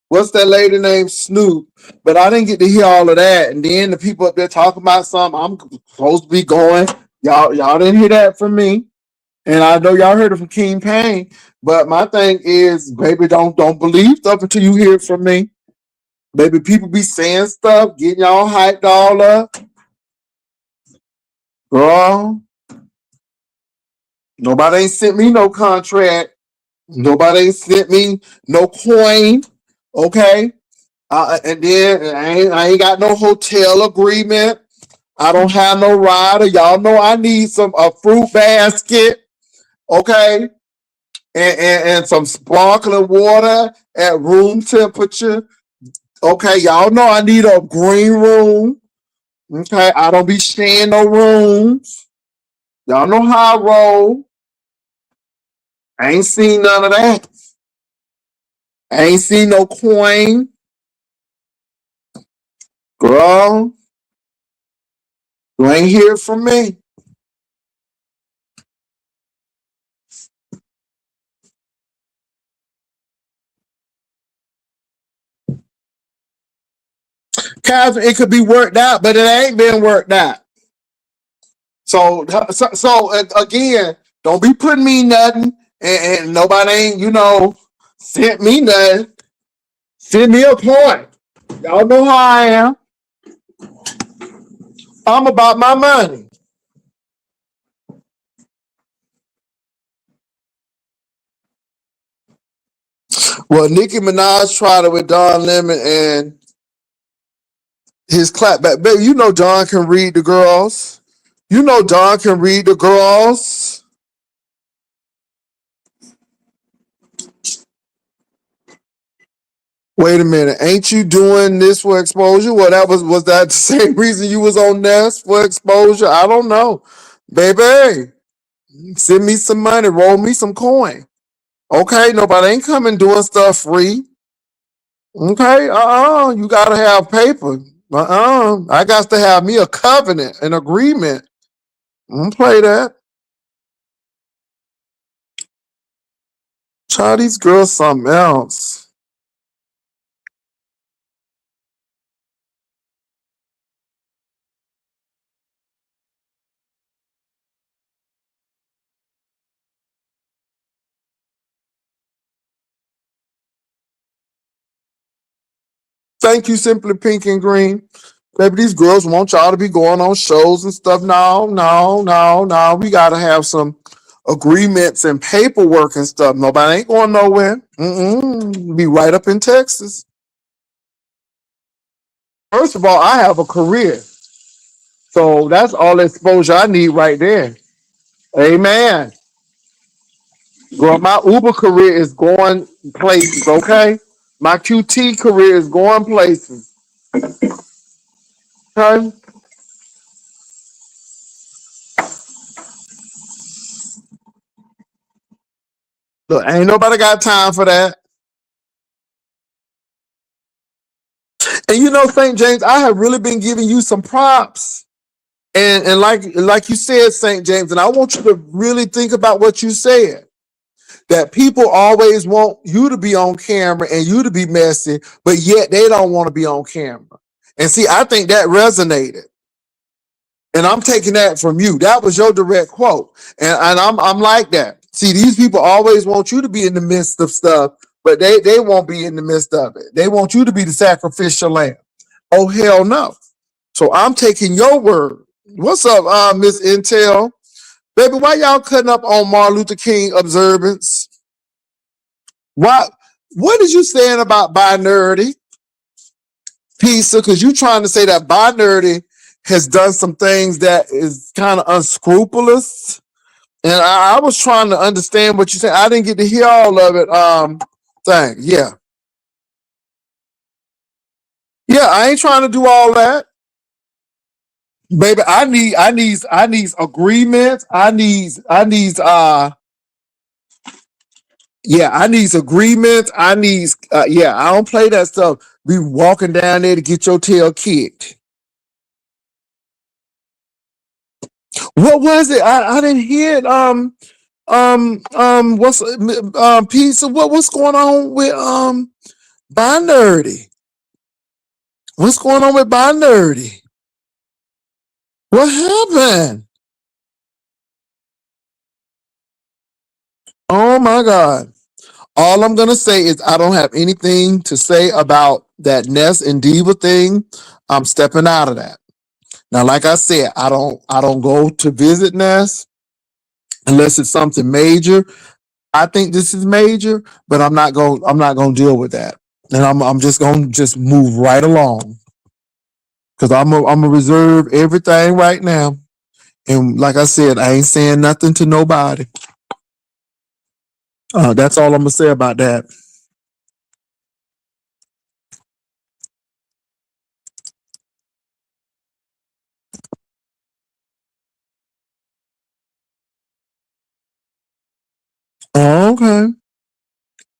what's that lady named Snoop, but I didn't get to hear all of that. And then the people up there talking about something I'm supposed to be going. Y'all didn't hear that from me, and I know y'all heard it from King Payne. But my thing is, baby, don't believe stuff until you hear it from me. Baby, people be saying stuff, getting y'all hyped all up. Girl, nobody ain't sent me no contract. Nobody ain't sent me no coin. Okay. And then I ain't got no hotel agreement. I don't have no rider. Y'all know I need a fruit basket. Okay. And some sparkling water at room temperature. Okay. Y'all know I need a green room. Okay. I don't be sharing no rooms. Y'all know how I roll. I ain't seen none of that. I ain't seen no coin. Girl, you ain't hear from me. Catherine, it could be worked out, but it ain't been worked out. So again, don't be putting me nothing, and nobody ain't sent me nothing. Send me a coin. Y'all know how I am. I'm about my money. Well, Nicki Minaj tried it with Don Lemon and his clapback. Baby, you know Don can read the girls. You know Don can read the girls. Wait a minute, ain't you doing this for exposure? Well, was that the same reason you was on Nest for exposure? I don't know, baby. Send me some money, roll me some coin. Okay, nobody ain't coming doing stuff free. Okay, you gotta have paper. I got to have me a covenant, an agreement. Don't play that. Try these girls something else. Thank you, Simply Pink and Green. Baby, these girls want y'all to be going on shows and stuff. No, no, no, no. We gotta have some agreements and paperwork and stuff. Nobody ain't going nowhere. Be right up in Texas. First of all, I have a career. So that's all the exposure I need right there. Amen. Girl, my Uber career is going places, okay? My QT career is going places. Okay? Look, ain't nobody got time for that. And St. James, I have really been giving you some props. And like you said, St. James, and I want you to really think about what you said. That people always want you to be on camera and you to be messy, but yet they don't want to be on camera. And see, I think that resonated. And I'm taking that from you. That was your direct quote. And I'm like that. See, these people always want you to be in the midst of stuff, but they won't be in the midst of it. They want you to be the sacrificial lamb. Oh, hell no. So I'm taking your word. What's up, Miss Intel? Baby, why y'all cutting up on Martin Luther King observance? Why? What is you saying about binarity, Pizza? Because you trying to say that binarity has done some things that is kind of unscrupulous. And I was trying to understand what you said. I didn't get to hear all of it. Thing. Yeah. Yeah, I ain't trying to do all that. Baby, I need agreements. I need agreements. Yeah, I don't play that stuff. Be walking down there to get your tail kicked. What was it? I didn't hear it. What's Pizza? What's going on with binarity? What's going on with binarity? What happened? Oh my God. All I'm gonna say is I don't have anything to say about that Ness and Diva thing. I'm stepping out of that. Now, like I said, I don't go to visit Ness unless it's something major. I think this is major, but I'm not gonna deal with that. And I'm just gonna just move right along. Cause I'm gonna reserve everything right now. And like I said, I ain't saying nothing to nobody. That's all I'm gonna say about that. Oh, okay.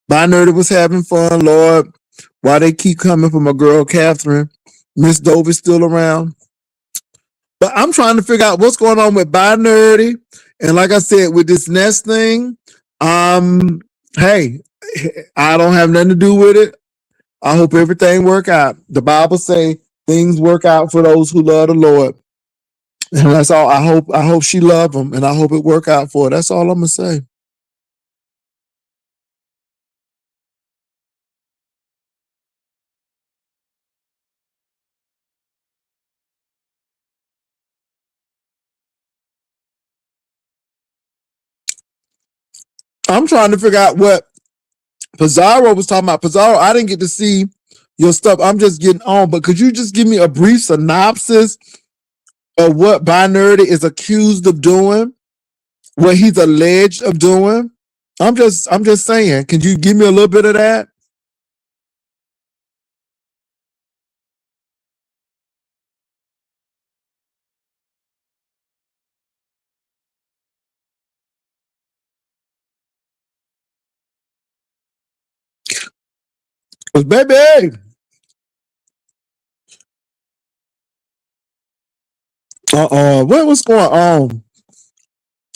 Binary was having fun, Lord. Why they keep coming for my girl Catherine? Miss Dover's still around. But I'm trying to figure out what's going on with binary. And like I said, with this Nest thing, hey, I don't have nothing to do with it. I hope everything work out. The Bible say things work out for those who love the Lord. And that's all. I hope she love him, and I hope it work out for her. That's all I'm gonna say. I'm trying to figure out what Pizarro was talking about. Pizarro, I didn't get to see your stuff. I'm just getting on, but could you just give me a brief synopsis of what Binardi is accused of doing, what he's alleged of doing? I'm just saying. Can you give me a little bit of that? Cause baby, what's going on?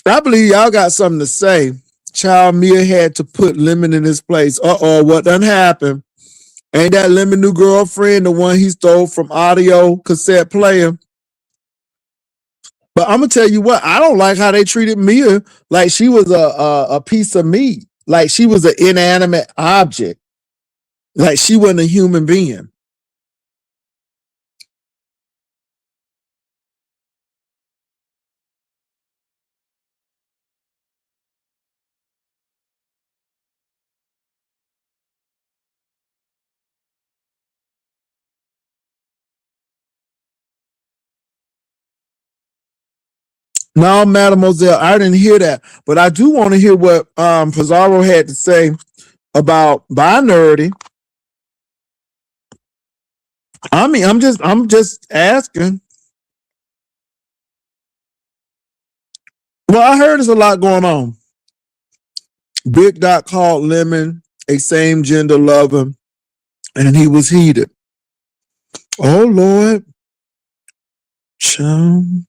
I believe y'all got something to say. Child Mia had to put Lemon in his place. What done happened? Ain't that Lemon new girlfriend the one he stole from audio cassette player? But I'm gonna tell you what, I don't like how they treated Mia like she was a piece of meat, like she was an inanimate object, like she wasn't a human being. No, Mademoiselle, I didn't hear that, but I do want to hear what Pizarro had to say about Binardi. I mean, I'm just asking. Well, I heard there's a lot going on. Big Dot called Lemon a same gender lover, and he was heated. Oh Lord, chum.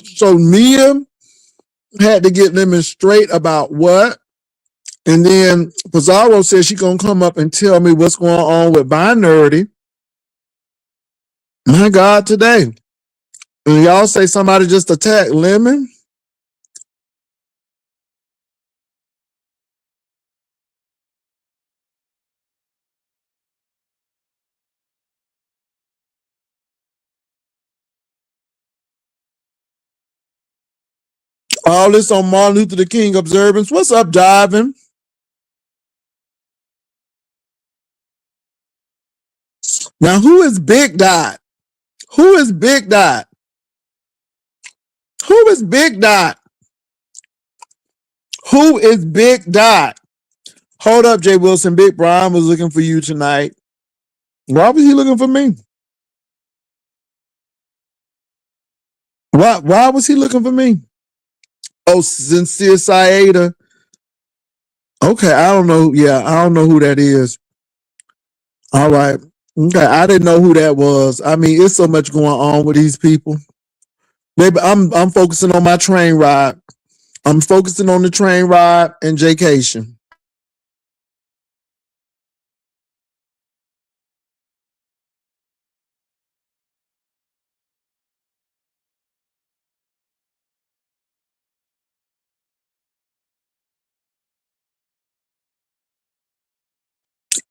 So Mia had to get Lemon straight about what, and then Pizarro said she gonna come up and tell me what's going on with Binardi. My God, today. And y'all say somebody just attacked Lemon. All this on Martin Luther King observance. What's up, Diving? Now, who is Big Dot? Who is Big Dot? Who is Big Dot? Who is Big Dot? Hold up, Jay Wilson. Big Brian was looking for you tonight. Why was he looking for me? Why was he looking for me? Oh, Sincere Saeda. Okay, I don't know. Yeah, I don't know who that is. All right. Okay, I didn't know who that was. I mean, it's so much going on with these people. Baby, I'm focusing on my train ride. I'm focusing on the train ride and vacation.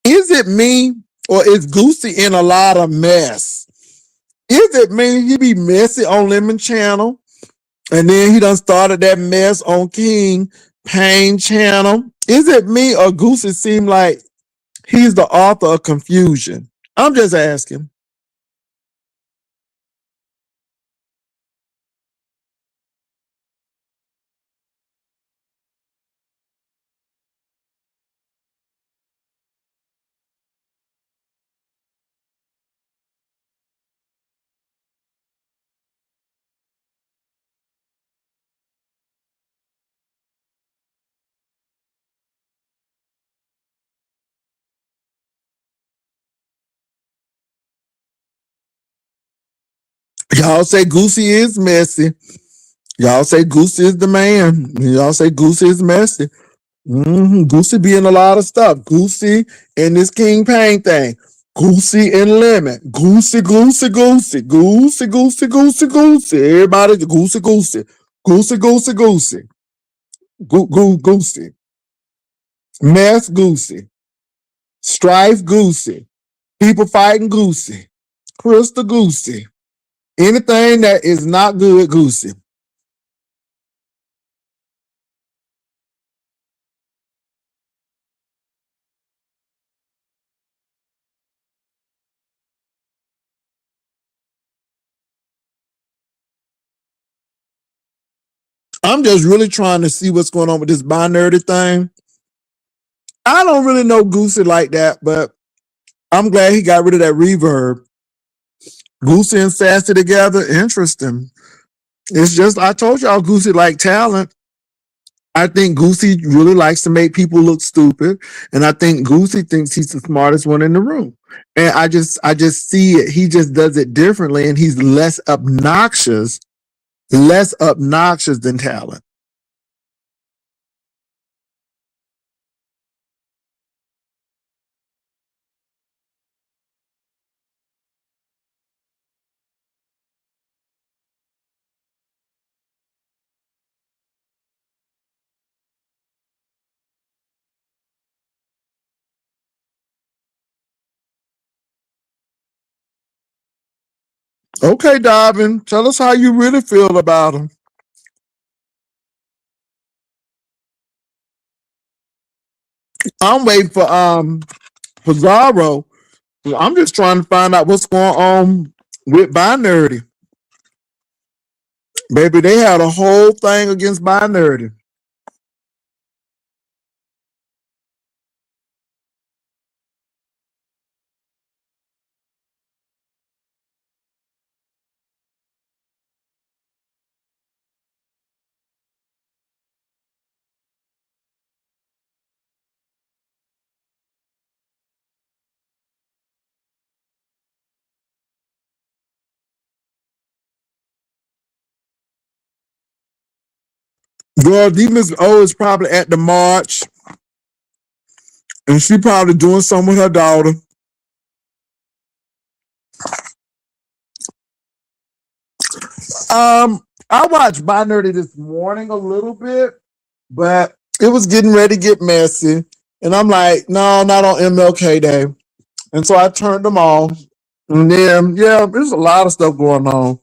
Is it me or is Goosey in a lot of mess? Is it me? He be messy on Lemon Channel, and then he done started that mess on King Payne Channel. Is it me or Goosey seem like he's the author of confusion? I'm just asking. Y'all say Goosey is messy. Y'all say Goosey is the man. Y'all say Goosey is messy. Goosey be in a lot of stuff. Goosey and this King Payne thing. Goosey and Lemon. Goosey, Goosey, Goosey. Goosey, Goosey, Goosey, Goosey. Everybody, Goosey, Goosey. Goosey, Goosey, Goosey. Goosey. Mess Goosey. Strife Goosey. People fighting Goosey. Crystal Goosey. Anything that is not good, Goosey. I'm just really trying to see what's going on with this binary thing. I don't really know Goosey like that, but I'm glad he got rid of that reverb. Goosey and Sassy together, interesting. It's just I told y'all Goosey like talent. I think Goosey really likes to make people look stupid, and I think Goosey thinks he's the smartest one in the room. And I just see it. He just does it differently, and he's less obnoxious than talent. Okay, Dobbin, tell us how you really feel about him. I'm waiting for Pizarro. I'm just trying to find out what's going on with Binary. Baby, they had a whole thing against Binary. Girl, Demons O is probably at the march, and she probably doing something with her daughter. I watched Binary this morning a little bit, but it was getting ready to get messy. And I'm like, no, not on MLK Day. And so I turned them off. And then, yeah, there's a lot of stuff going on.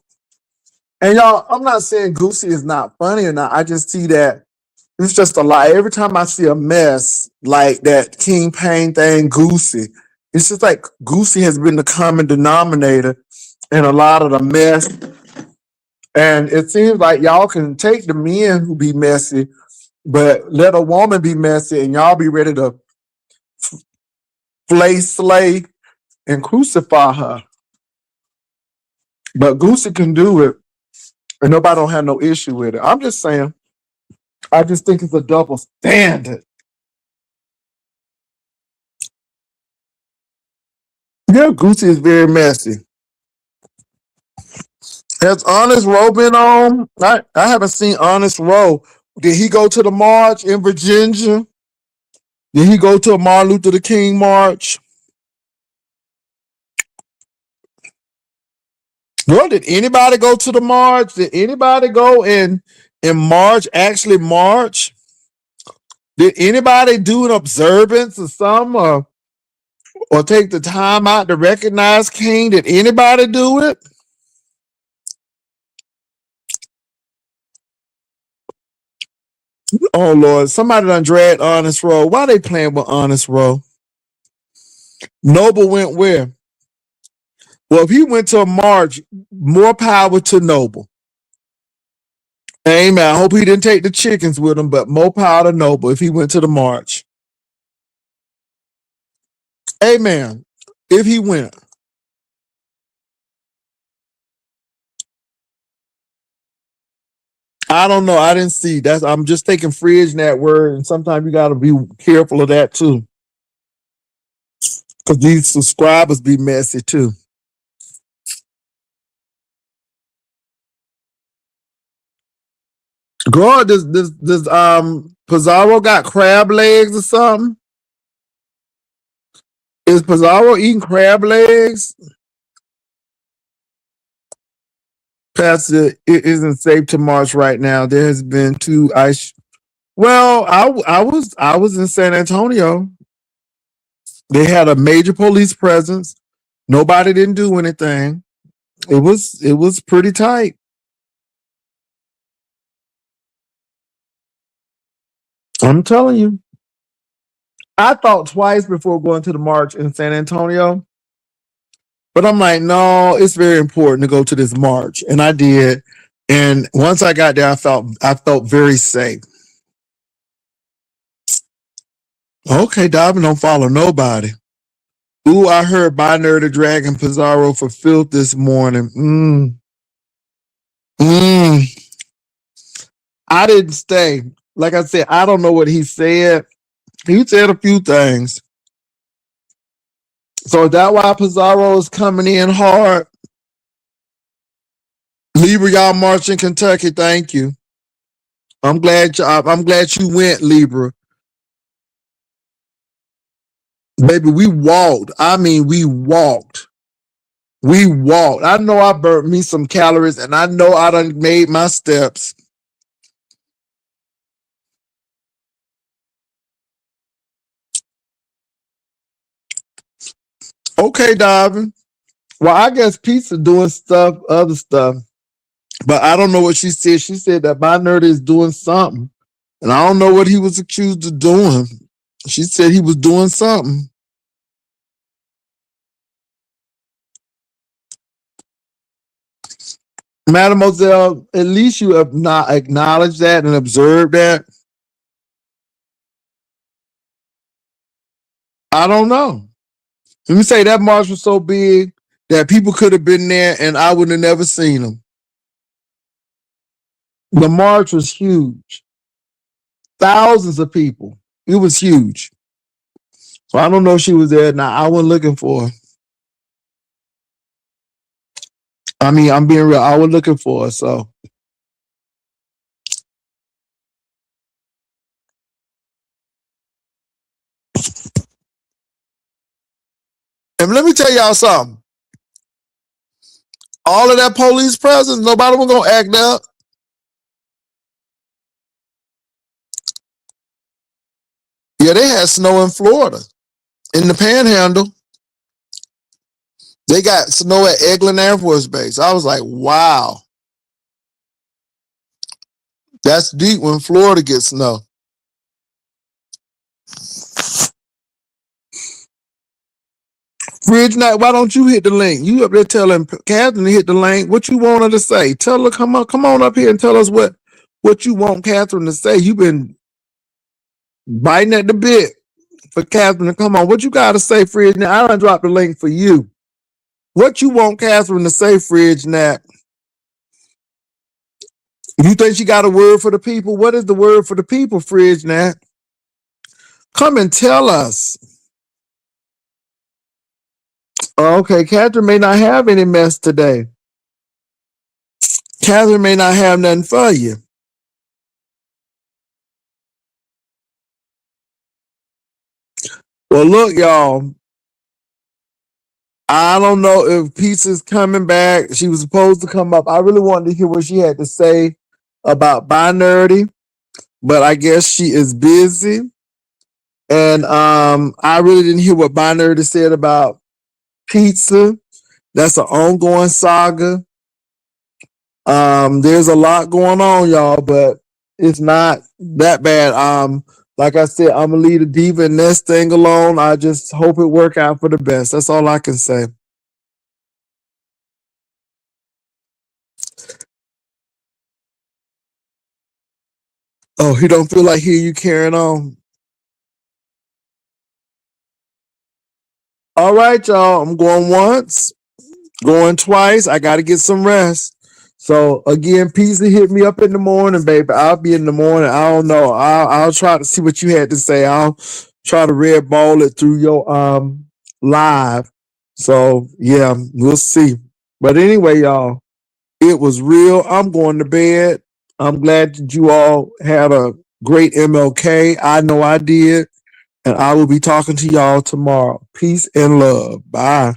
And y'all, I'm not saying Goosey is not funny or not. I just see that it's just a lot. Every time I see a mess like that King Payne thing, Goosey, it's just like Goosey has been the common denominator in a lot of the mess. And it seems like y'all can take the men who be messy, but let a woman be messy and y'all be ready to slay, and crucify her. But Goosey can do it, and nobody don't have no issue with it. I'm just saying. I just think it's a double standard. Yeah, Goosey is very messy. Has Honest Rowe been on? I haven't seen Honest Rowe. Did he go to the march in Virginia? Did he go to a Martin Luther King march? Well, did anybody go to the march? Did anybody go in March, actually march? Did anybody do an observance or something or take the time out to recognize King? Did anybody do it? Oh Lord, somebody done dragged Honest Rowe. Why they playing with Honest Rowe? Noble went where? Well, if he went to a march, more power to Noble. Amen. I hope he didn't take the chickens with him, but more power to Noble if he went to the march. Amen. If he went. I don't know. I didn't see. That's I'm just taking fridge in that word, and sometimes you gotta be careful of that too. Because these subscribers be messy too. Girl, does Pizarro got crab legs or something? Is Pizarro eating crab legs? Pastor, it isn't safe to march right now. There has been two ice. Well, I was in San Antonio. They had a major police presence. Nobody didn't do anything. It was pretty tight. I'm telling you. I thought twice before going to the march in San Antonio, but I'm like, no, it's very important to go to this march, and I did. And once I got there, I felt very safe. Okay, Dobbin don't follow nobody. Ooh, I heard Binary the Dragon Pizarro for filth this morning. Mm. I didn't stay. Like I said, I don't know what he said. He said a few things. So is that why Pizarro is coming in hard? Libra, y'all march in Kentucky. Thank you. I'm glad you went, Libra. Baby, we walked. I mean, we walked. We walked. I know I burnt me some calories and I know I done made my steps. Okay, Darvin. Well, I guess Pizza doing stuff, other stuff. But I don't know what she said. She said that my nerd is doing something. And I don't know what he was accused of doing. She said he was doing something. Mademoiselle, at least you have not acknowledged that and observed that. I don't know. Let me say that march was so big that people could have been there and I would have never seen them. The march was huge. Thousands of people. It was huge. So I don't know if she was there. Now I wasn't looking for her. I mean, I'm being real. I was looking for her. So, and let me tell y'all something. All of that police presence, nobody was gonna act up. Yeah, they had snow in Florida, in the Panhandle. They got snow at Eglin Air Force Base. I was like, wow, that's deep when Florida gets snow. Fridge night, why don't you hit the link? You up there telling Catherine to hit the link. What you want her to say? Tell her, come on up here and tell us what you want Catherine to say. You've been biting at the bit for Catherine to come on. What you got to say, Fridge? Now I done dropped the link for you. What you want Catherine to say, Fridge Nap? You think she got a word for the people? What is the word for the people, Fridge Nap? Come and tell us. Okay, Catherine may not have any mess today. Catherine may not have nothing for you. Well, look, y'all. I don't know if Pizza's coming back. She was supposed to come up. I really wanted to hear what she had to say about binary, but I guess she is busy. And I really didn't hear what binary said about pizza. That's an ongoing saga. There's a lot going on, y'all, but it's not that bad. Like I said, I'm gonna leave the diva and Nest thing alone. I just hope it work out for the best. That's all I can say. Oh, he don't feel like hear you carrying on. All right, y'all. I'm going once, going twice. I got to get some rest. So again, Pizza hit me up in the morning, baby. I'll be in the morning. I don't know. I'll try to see what you had to say. I'll try to red ball it through your live. So yeah, we'll see. But anyway, y'all, it was real. I'm going to bed. I'm glad that you all had a great MLK. I know I did. And I will be talking to y'all tomorrow. Peace and love. Bye.